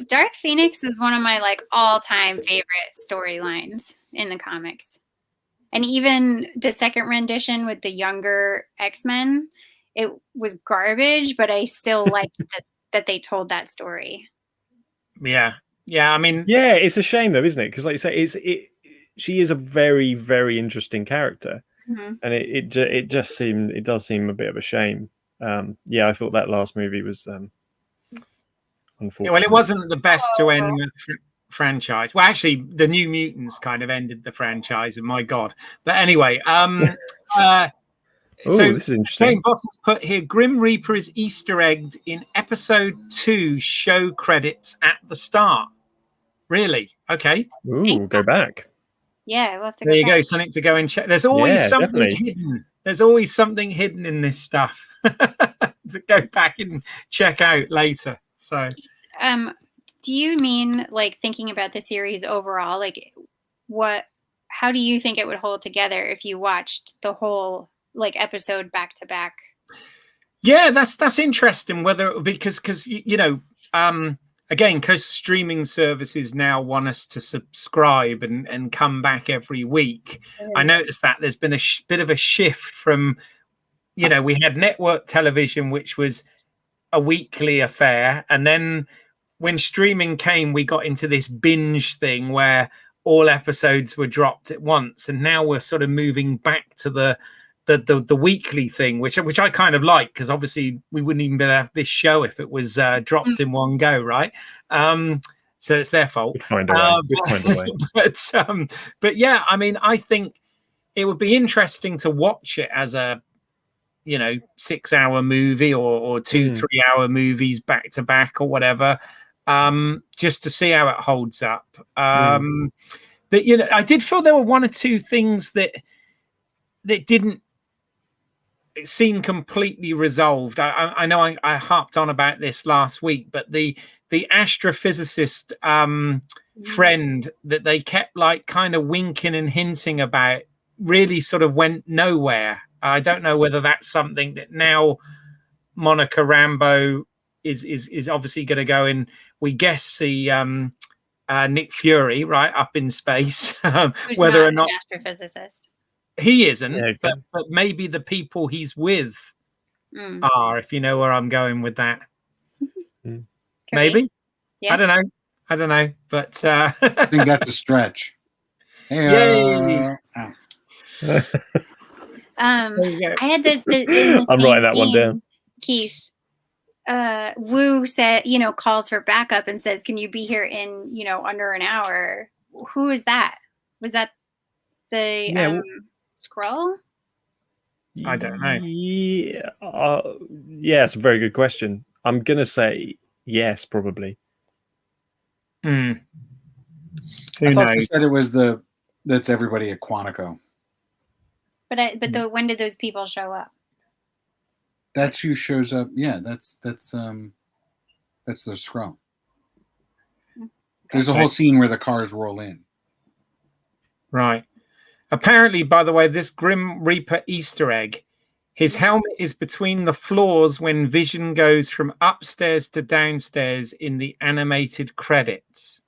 Dark Phoenix is one of my like all-time favorite storylines in the comics. And even the second rendition with the younger X-Men, it was garbage, but I still liked that they told that story. Yeah. I mean, yeah, it's a shame though, isn't it? Because like you say, she is a very, very interesting character, and it does seem a bit of a shame. I thought that last movie was unfortunate. Yeah, well, it wasn't the best to end the franchise. Well, actually, the New Mutants kind of ended the franchise, and my God. But anyway, so this is interesting. Jane Boston's put here, Grim Reaper is Easter egged in episode 2 show credits at the start. Really? Okay. Ooh, go back. Yeah, we'll have to there go you back. go, something to go and check. There's always something definitely hidden. There's always something hidden in this stuff to go back and check out later. So do you mean like thinking about the series overall, like how do you think it would hold together if you watched the whole like episode back to back? Yeah, that's interesting. Whether because you know, again, because streaming services now want us to subscribe and come back every week. I noticed that there's been a bit of a shift from, you know, we had network television, which was a weekly affair, and then when streaming came, we got into this binge thing where all episodes were dropped at once, and now we're sort of moving back to the weekly thing, which I kind of like, because obviously we wouldn't even be able to have this show if it was dropped in one go, right? So it's their fault. We'd find a way. But yeah, I mean, I think it would be interesting to watch it as a, you know, 6-hour movie or 2-3 hour movies back to back or whatever, just to see how it holds up. But you know, I did feel there were one or two things that didn't seem completely resolved. I know I harped on about this last week, but the astrophysicist friend that they kept like kind of winking and hinting about really sort of went nowhere. I don't know whether that's something that now Monica Rambeau is obviously going to go and we guess see Nick Fury right up in space. Whether or not an astrophysicist. He isn't, yeah, exactly. but maybe the people he's with are, if you know where I'm going with that. Maybe. Yeah. I don't know. But I think that's a stretch. Yay. I had the I'm writing that one down. Keith. Wu said, you know, calls for backup and says, "Can you be here in, you know, under an hour?" Who is that? Was that the Skrull? I don't know. Yeah, it's a very good question. I'm gonna say yes, probably. Who I thought knows? they said it was that's everybody at Quantico. But when did those people show up? That's who shows up. Yeah, that's the Skrull. There's a whole scene where the cars roll in. Right. Apparently, by the way, this Grim Reaper Easter egg, his helmet is between the floors when Vision goes from upstairs to downstairs in the animated credits.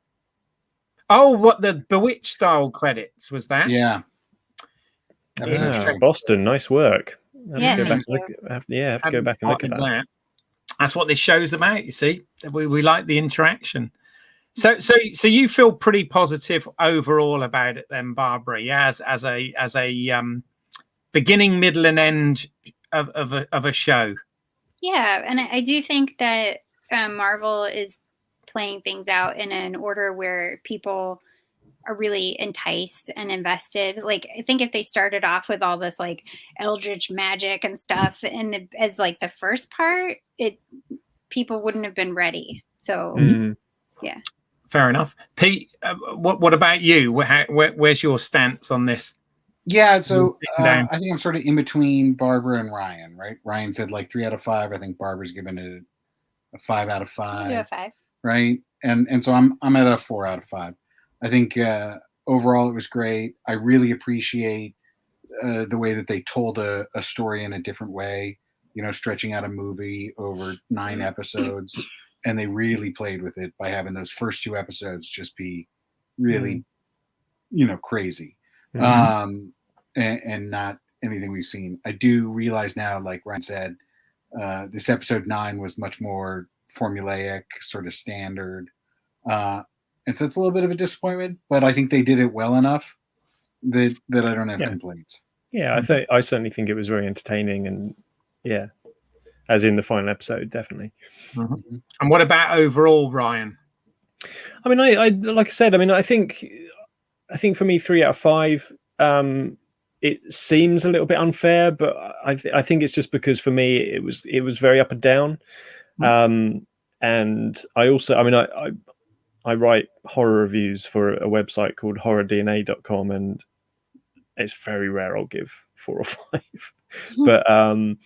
Oh, what the Bewitched style credits was that? Yeah. Boston, nice work. Yeah, have to go back and look at that. That's what this show's about. You see, we like the interaction. So you feel pretty positive overall about it, then, Barbara? Yeah, as a beginning, middle, and end of a show. Yeah, and I do think that Marvel is playing things out in an order where people are really enticed and invested. Like, I think if they started off with all this like eldritch magic and stuff as like the first part, people wouldn't have been ready. So yeah. Fair enough. Pete, what about you? Where's your stance on this? Yeah, so I think I'm sort of in between Barbara and Ryan, right? Ryan said like 3 out of 5. I think Barbara's given it a 5 out of 5. Do a 5. Right? And so I'm at a 4 out of 5. I think overall it was great. I really appreciate the way that they told a story in a different way, you know, stretching out a movie over 9 episodes. And they really played with it by having those first 2 episodes just be really, you know, crazy. And not anything we've seen. I do realize now, like Ryan said, this episode 9 was much more formulaic, sort of standard. And so it's a little bit of a disappointment, but I think they did it well enough that I don't have complaints. Yeah, I certainly think it was very entertaining, and yeah, as in the final episode, definitely. And what about overall, Ryan? I mean, I like I said, I mean, I think for me 3 out of 5. It seems a little bit unfair, but I think it's just because for me it was very up and down. And I also, I mean, I write horror reviews for a website called horrordna.com, and it's very rare I'll give 4 or 5. But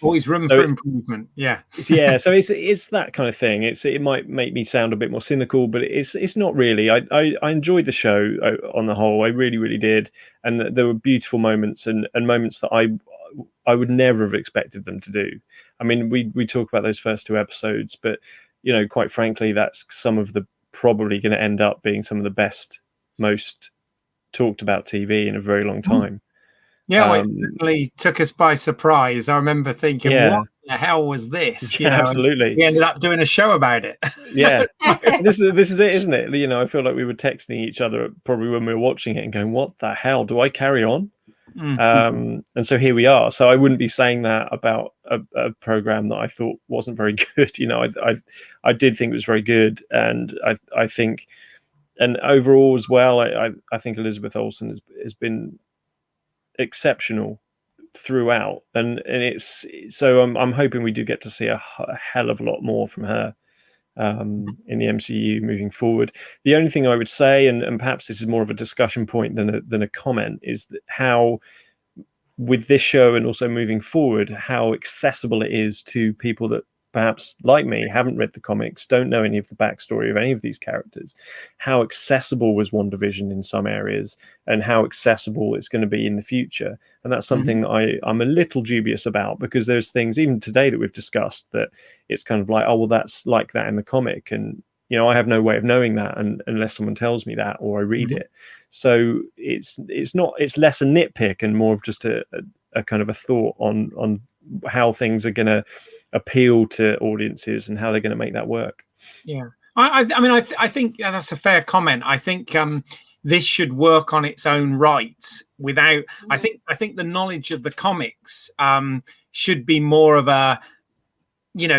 always room for improvement. Yeah. Yeah, so it's that kind of thing. It might make me sound a bit more cynical, but it's not really. I enjoyed the show on the whole. I really, really did, and there were beautiful moments and moments that I would never have expected them to do. I mean, we talk about those first 2 episodes, but quite frankly, that's some of the probably going to end up being some of the best, most talked about TV in a very long time. Yeah, well, it certainly took us by surprise. I remember thinking, what the hell was this? Yeah, absolutely. We ended up doing a show about it. Yeah. This is it, isn't it? I feel like we were texting each other probably when we were watching it and going, what the hell? Do I carry on? And so here we are. So I wouldn't be saying that about a program that I thought wasn't very good. I did think it was very good. And I think, and overall as well, I think Elizabeth Olsen has been exceptional throughout, and it's so I'm hoping we do get to see a hell of a lot more from her in the MCU moving forward. The only thing I would say, and perhaps this is more of a discussion point than a comment, is that how with this show and also moving forward, how accessible it is to people that perhaps like me haven't read the comics, don't know any of the backstory of any of these characters. How accessible was WandaVision in some areas, and how accessible it's going to be in the future. And that's something that I'm a little dubious about, because there's things even today that we've discussed that it's kind of like, oh well, that's like that in the comic, and I have no way of knowing that unless someone tells me that or I read it. So it's less a nitpick and more of just a kind of a thought on how things are going to appeal to audiences and how they're going to make that work. Yeah, I mean, I think that's a fair comment. I think this should work on its own right without. I think the knowledge of the comics should be more of a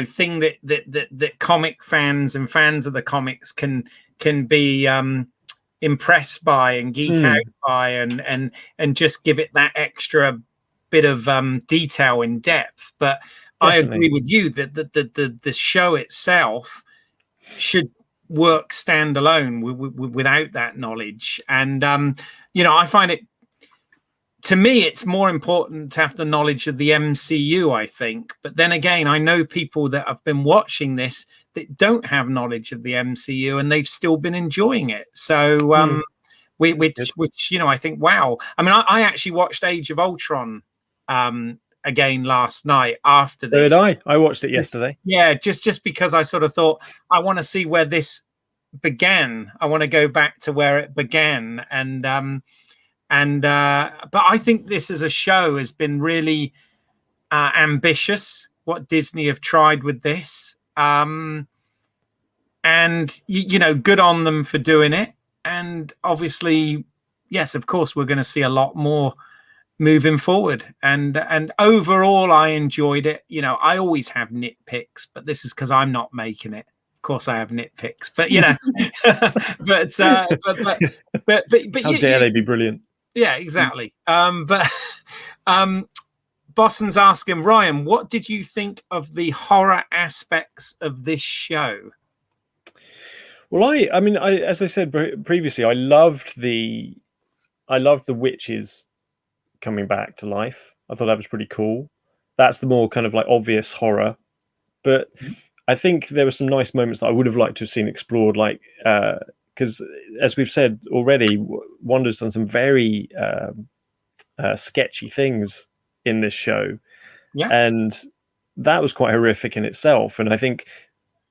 thing that comic fans and fans of the comics can be impressed by and geek out by and just give it that extra bit of detail in depth. But definitely. I agree with you that the show itself should work standalone without that knowledge. And I find it, to me, it's more important to have the knowledge of the MCU, I think. But then again, I know people that have been watching this that don't have knowledge of the MCU, and they've still been enjoying it. So, which I think, wow. I mean, I actually watched Age of Ultron again last night after this. So did I watched it yesterday. Yeah, just because I sort of thought I want to see where this began. I want to go back to where it began, but I think this as a show has been really ambitious. What Disney have tried with this, and good on them for doing it. And obviously, yes, of course, we're going to see a lot more moving forward. And overall, I enjoyed it. I always have nitpicks, but this is because I'm not making it. Of course, I have nitpicks, but but how dare they be brilliant? Yeah, exactly. But Boston's asking, Ryan, what did you think of the horror aspects of this show? Well, I mean, as I said previously, I loved the witches coming back to life. I thought that was pretty cool. That's the more kind of like obvious horror, but I think there were some nice moments that I would have liked to have seen explored, like because as we've said already, Wanda's done some very sketchy things in this show, and that was quite horrific in itself. And I think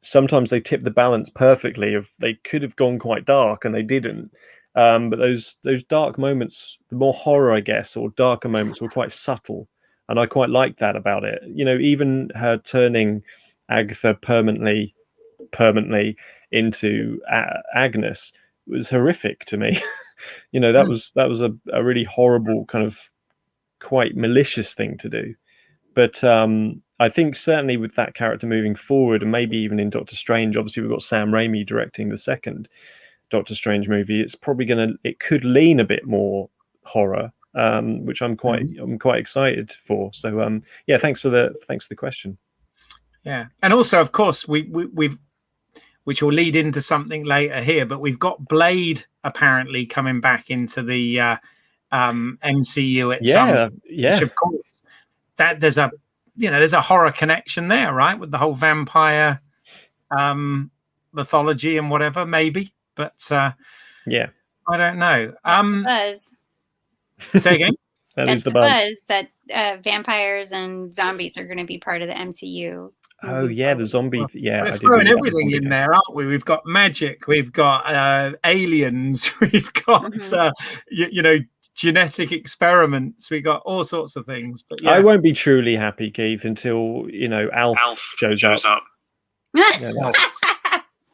sometimes they tipped the balance perfectly. They could have gone quite dark, and they didn't. But those dark moments, the more horror, I guess, or darker moments, were quite subtle, and I quite liked that about it. Even her turning Agatha permanently into Agnes was horrific to me. That was a really horrible, kind of quite malicious thing to do. But I think certainly with that character moving forward, and maybe even in Doctor Strange, obviously we've got Sam Raimi directing the second Doctor Strange movie. It's probably it could lean a bit more horror, which I'm quite excited for. So yeah, thanks for the question. Yeah, and also of course we've which will lead into something later here, but we've got Blade apparently coming back into the MCU at some, which of course that there's a horror connection there, right, with the whole vampire mythology and whatever, maybe. But yeah, I don't know. Buzz. Say again. That's the buzz that vampires and zombies are going to be part of the MCU. Oh yeah, the zombie. Well, Yeah, we're throwing everything in there, aren't we? We've got magic, we've got aliens, we've got genetic experiments, we got all sorts of things. But yeah. I won't be truly happy, Keith, until Alf shows up. Yeah,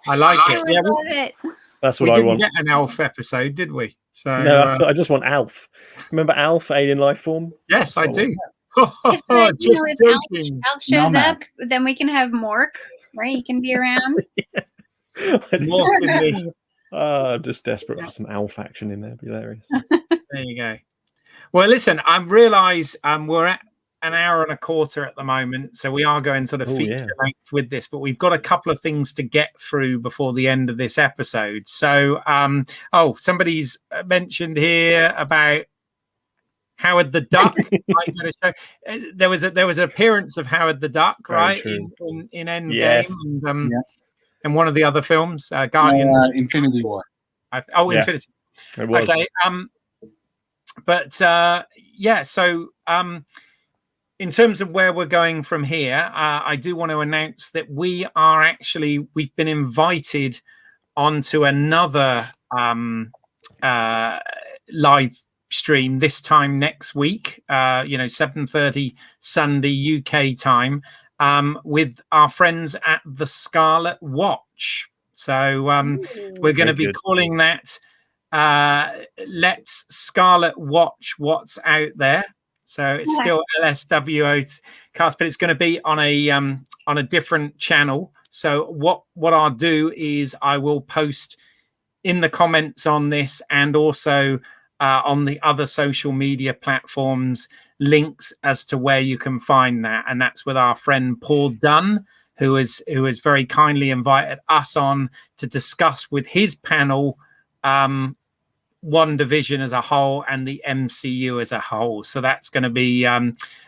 I like it. I love it. That's what we I didn't want. get an Alf episode, did we? So no, I just want Alf. Remember Alf, Alien Life Form? Yes, I do. If Alf shows up, then we can have Mork, right? He can be around. I'm just desperate for some Alf action in there. It'd be hilarious. There you go. Well, listen, I realise we're at an hour and a quarter at the moment, so we are going sort of feature length with this, but we've got a couple of things to get through before the end of this episode. So, somebody's mentioned here about Howard the Duck. There was an appearance of Howard the Duck, right, in Endgame, yes. and one of the other films, Guardian, Infinity War. Infinity. It was. Okay, but so in terms of where we're going from here, I do want to announce that we've been invited onto another live stream this time next week, 7:30 Sunday UK time, with our friends at the Scarlet Watch. So we're going to be calling that Let's Scarlet Watch What's Out There. So it's still LSWOT cast, but it's going to be on a different channel. So what I'll do is I will post in the comments on this, and also on the other social media platforms, links as to where you can find that. And that's with our friend Paul Dunn, who has very kindly invited us on to discuss with his panel WandaVision as a whole and the MCU as a whole. So that's going to be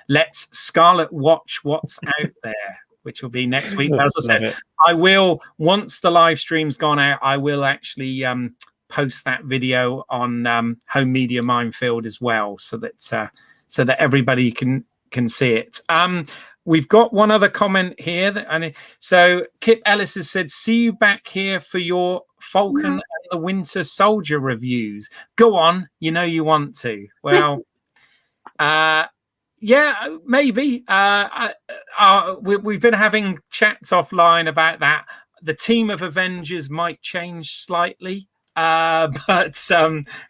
Let's Scarlet Watch What's Out There, which will be next week. As I said, I will, once the live stream's gone out, I will actually post that video on Home Media Minefield as well, so that everybody can see it. We've got one other comment here. So Kip Ellis has said, see you back here for your Falcon and the Winter Soldier reviews. Go on, you want to. Well, yeah, maybe. We've been having chats offline about that. The team of Avengers might change slightly, but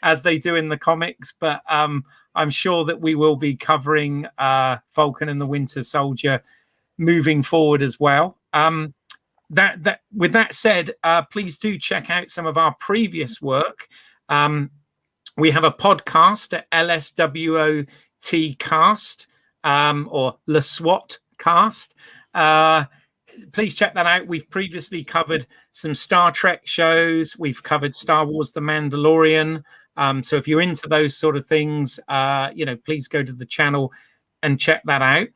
as they do in the comics. But I'm sure that we will be covering Falcon and the Winter Soldier moving forward as well. That with that said, please do check out some of our previous work. We have a podcast at LSWOT Cast, or LSWOT Cast. Please check that out. We've previously covered some Star Trek shows. We've covered Star Wars The Mandalorian. So if you're into those sort of things, please go to the channel and check that out.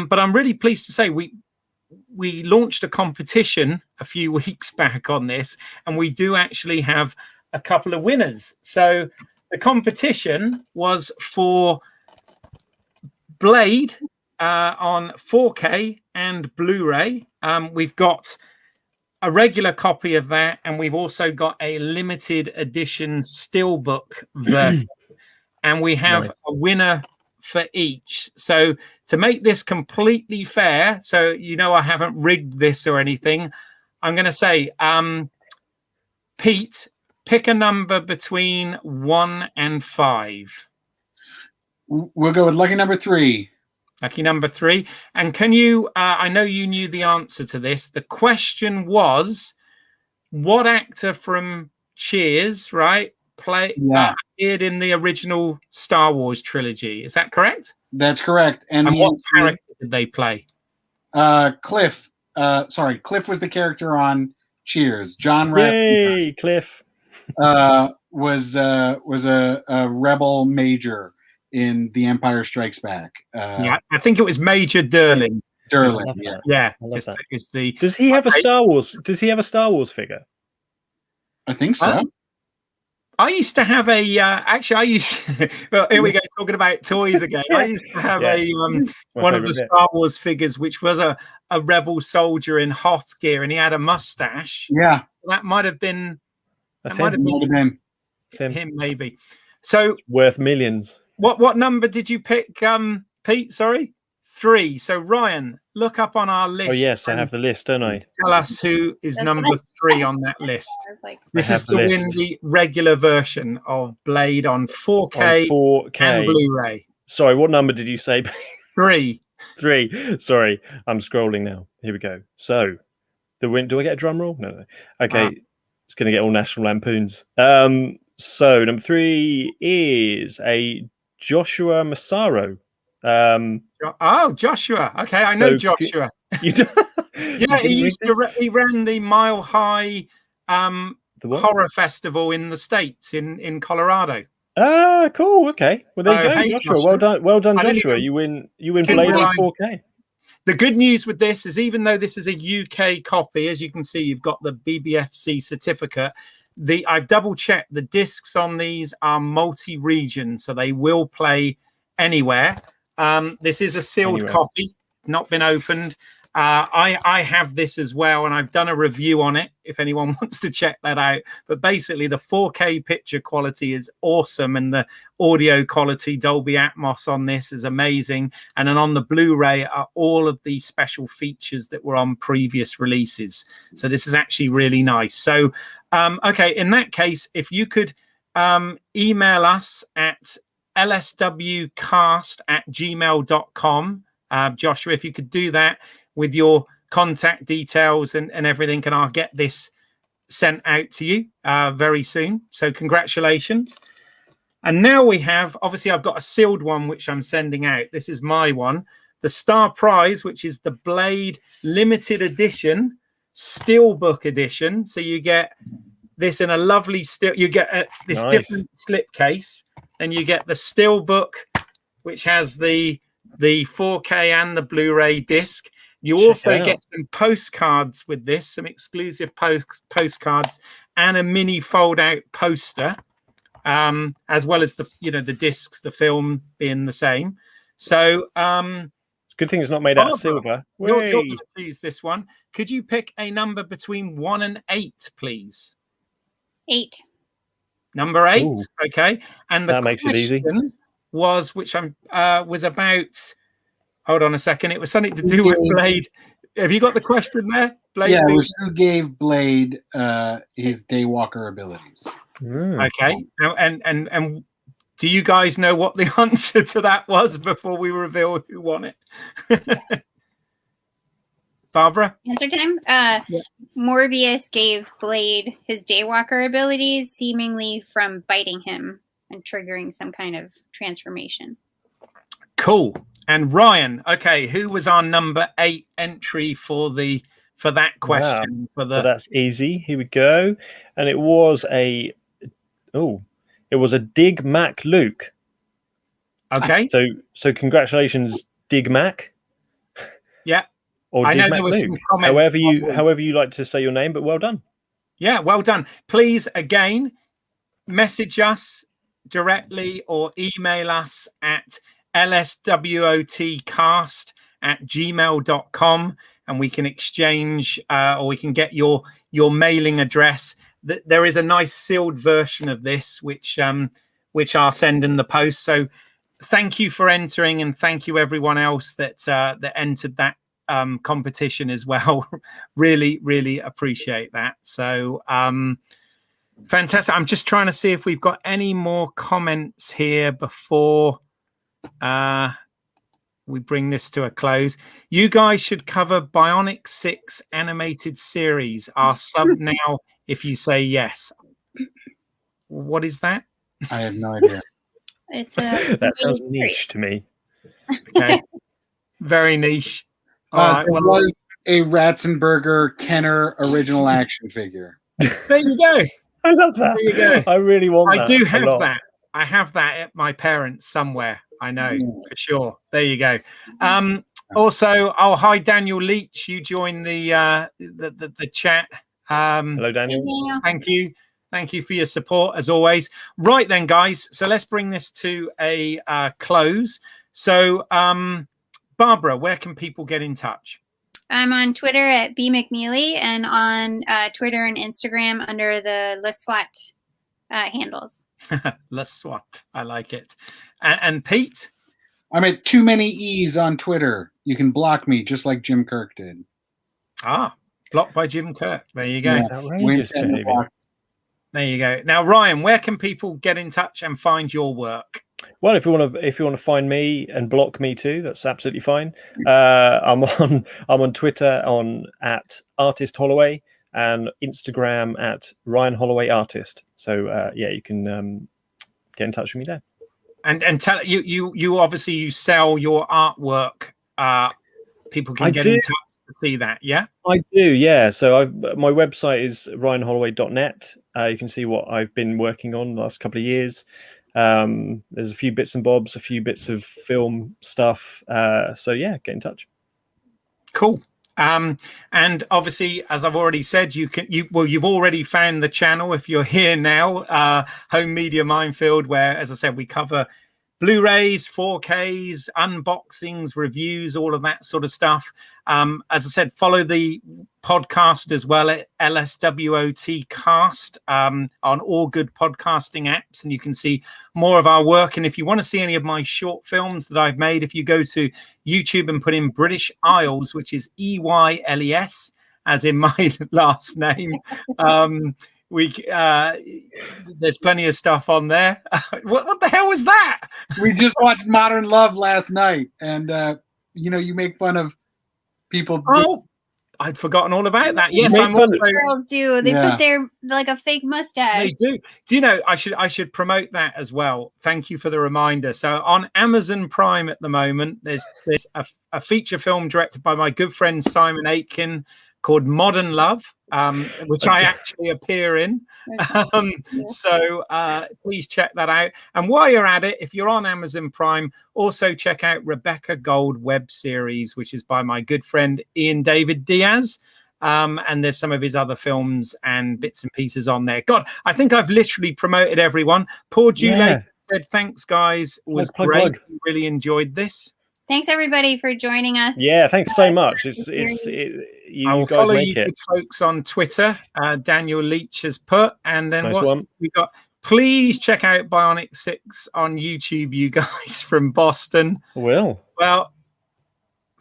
But I'm really pleased to say we launched a competition a few weeks back on this, and we do actually have a couple of winners. So the competition was for Blade on 4K and Blu-ray. We've got a regular copy of that, and we've also got a limited edition steelbook version, and we have a winner for each. So to make this completely fair, so I haven't rigged this or anything, I'm going to say, Pete, pick a number between 1 and 5. We'll go with lucky number 3. Lucky number 3. And can you, I know you knew the answer to this. The question was, what actor from Cheers, right, appeared in the original Star Wars trilogy? Is that correct? That's correct. And what character did they play? Cliff. Cliff was the character on Cheers. John Yay, Cliff. was a rebel major in The Empire Strikes Back. Yeah, I think it was Major Durling. Durling. Yeah, I love that. It's the. Does he have a Star Wars? Does he have a Star Wars figure? I think so. I used to have a. Well, here we go, talking about toys again. I used to have one of the Star Wars figures, which was a rebel soldier in Hoth gear, and he had a mustache. Yeah, that might have been. Might have been him, maybe. So worth millions. What number did you pick, Pete? Sorry, 3. So Ryan, look up on our list. Oh yes, I have the list, don't I? Tell us who is number 3 on that list. This is to win the regular version of Blade on 4K, and Blu-ray. Sorry, what number did you say? 3. 3. Sorry, I'm scrolling now. Here we go. So, the win. Do I get a drum roll? No. Okay, it's going to get all National Lampoons. So number 3 is a Joshua Massaro. Joshua. Okay, I know Joshua. You do? Yeah, he ran the Mile High horror festival in the States in Colorado. Ah, cool. Okay. Well, there you go, Joshua. Joshua. Well done, Joshua. You win Blade on 4K. The good news with this is, even though this is a UK copy, as you can see, you've got the BBFC certificate. I've double checked, the discs on these are multi-region, so they will play anywhere. This is a sealed copy, not been opened. I have this as well, and I've done a review on it if anyone wants to check that out. But basically, the 4K picture quality is awesome, and the audio quality, Dolby Atmos on this is amazing. And then on the Blu-ray are all of the special features that were on previous releases. So this is actually really nice. So, okay, in that case, if you could email us at lswcast@gmail.com, Joshua, if you could do that with your contact details and everything, and I'll get this sent out to you very soon. So congratulations. And now we have, obviously I've got a sealed one which I'm sending out. This is my one, the Star Prize, which is the Blade limited edition steelbook edition. So you get this in a lovely you get this different slip case, and you get the steelbook, which has the 4K and the Blu-ray disc. You also get some postcards with this, some exclusive postcards, and a mini fold-out poster, as well as the discs, the film being the same. So, good thing it's not made out of silver. You're going to choose this one. Could you pick a number between 1 and 8, please? 8. Number 8. Ooh. Okay, and the that makes it easy. Was about. Hold on a second. It was something to do with Blade. Have you got the question there? Blade. Yeah, it was who gave Blade his Daywalker abilities. Okay, and do you guys know what the answer to that was before we reveal who won it? Barbara? Answer time? Morbius gave Blade his Daywalker abilities, seemingly from biting him and triggering some kind of transformation. Cool. And Ryan, okay, who was our number 8 entry for that question? Wow. So that's easy. Here we go. And it was a Dig Mac Luke. Okay. So congratulations, Dig Mac. Yeah. Or I Dig know Mac there was Luke. some comments. However you like to say your name, but well done. Yeah, well done. Please, again, message us directly or email us at lswotcast@gmail.com, and we can exchange or we can get your mailing address. There is a nice sealed version of this which I'll send in the post. So thank you for entering, and thank you everyone else that entered that competition as well. really appreciate that. So fantastic. I'm just trying to see if we've got any more comments here before we bring this to a close. You guys should cover Bionic 6 animated series. Our sub now if you say yes. What is that? I have no idea. It's that sounds niche to me. Okay. Very niche. There was a Ratzenberger Kenner original action figure. There you go. I love that. There you go. I really want that. I do have that. I have that at my parents somewhere. I know Yeah. for sure. There you go. Also, hi Daniel Leach. You joined the chat. Hello, Daniel. Thank you for your support as always. Right then, guys. So let's bring this to a close. So, Barbara, where can people get in touch? I'm on Twitter at bmcneely and on Twitter and Instagram under the LSWOT handles. LSWOT. I like it. And Pete? I'm at too many E's on Twitter. You can block me just like Jim Kirk did. Blocked by Jim Kirk. There you go. Yeah. That's outrageous behavior. There you go. Now, Ryan, where can people get in touch and find your work? Well, if you want to find me and block me too, that's absolutely fine. I'm on Twitter at Artist Holloway and Instagram at Ryan Holloway Artist. So you can get in touch with me there. And tell you obviously you sell your artwork. People can get in touch to see that. Yeah, I do. Yeah. So my website is ryanholloway.net. You can see what I've been working on the last couple of years. There's a few bits and bobs, a few bits of film stuff. So yeah, get in touch. Cool. And obviously, as I've already said, you've already found the channel if you're here now, Home Media Minefield, where, as I said, we cover Blu-rays, 4Ks, unboxings, reviews, all of that sort of stuff. As I said, follow the podcast as well at LSWOT Cast on all good podcasting apps, and you can see more of our work. And if you want to see any of my short films that I've made, if you go to YouTube and put in British Isles, which is EYLES, as in my last name, there's plenty of stuff on there. What the hell was that? We just watched Modern Love last night, and you make fun of people. Oh, I'd forgotten all about that. Yes, I'm also. Girls do. They put their like a fake mustache. They do. Do you know? I should promote that as well. Thank you for the reminder. So on Amazon Prime at the moment, there's a feature film directed by my good friend Simon Aitken called Modern Love, which I actually appear in. So please check that out. And while you're at it, if you're on Amazon Prime, also check out Rebecca Gold web series, which is by my good friend Ian David Diaz. And there's some of his other films and bits and pieces on there. God, I think I've literally promoted everyone. Poor Julie said, thanks, guys. It was great. Really enjoyed this. Thanks everybody for joining us. Yeah, thanks so much. You guys follow make you it. Folks on Twitter. Daniel Leach has put, and then nice one. We got. Please check out Bionic 6 on YouTube, you guys from Boston. Well,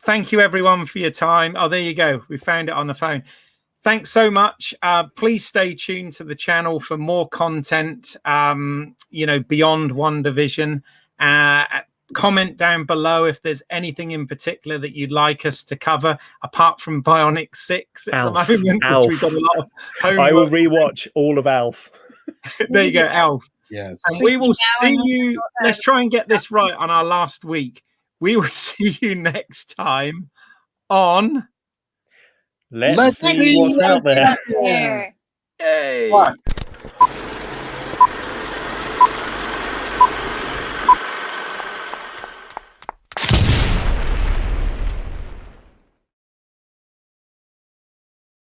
thank you everyone for your time. Oh, there you go. We found it on the phone. Thanks so much. Please stay tuned to the channel for more content. Beyond WandaVision. Comment down below if there's anything in particular that you'd like us to cover, apart from Bionic 6 at the moment, which we've got a lot of homework. I will rewatch all of Alf. There you go, Alf. Yes. And we will see you. Let's try and get this right on our last week. We will see you next time on Let's see what's out there. Yay.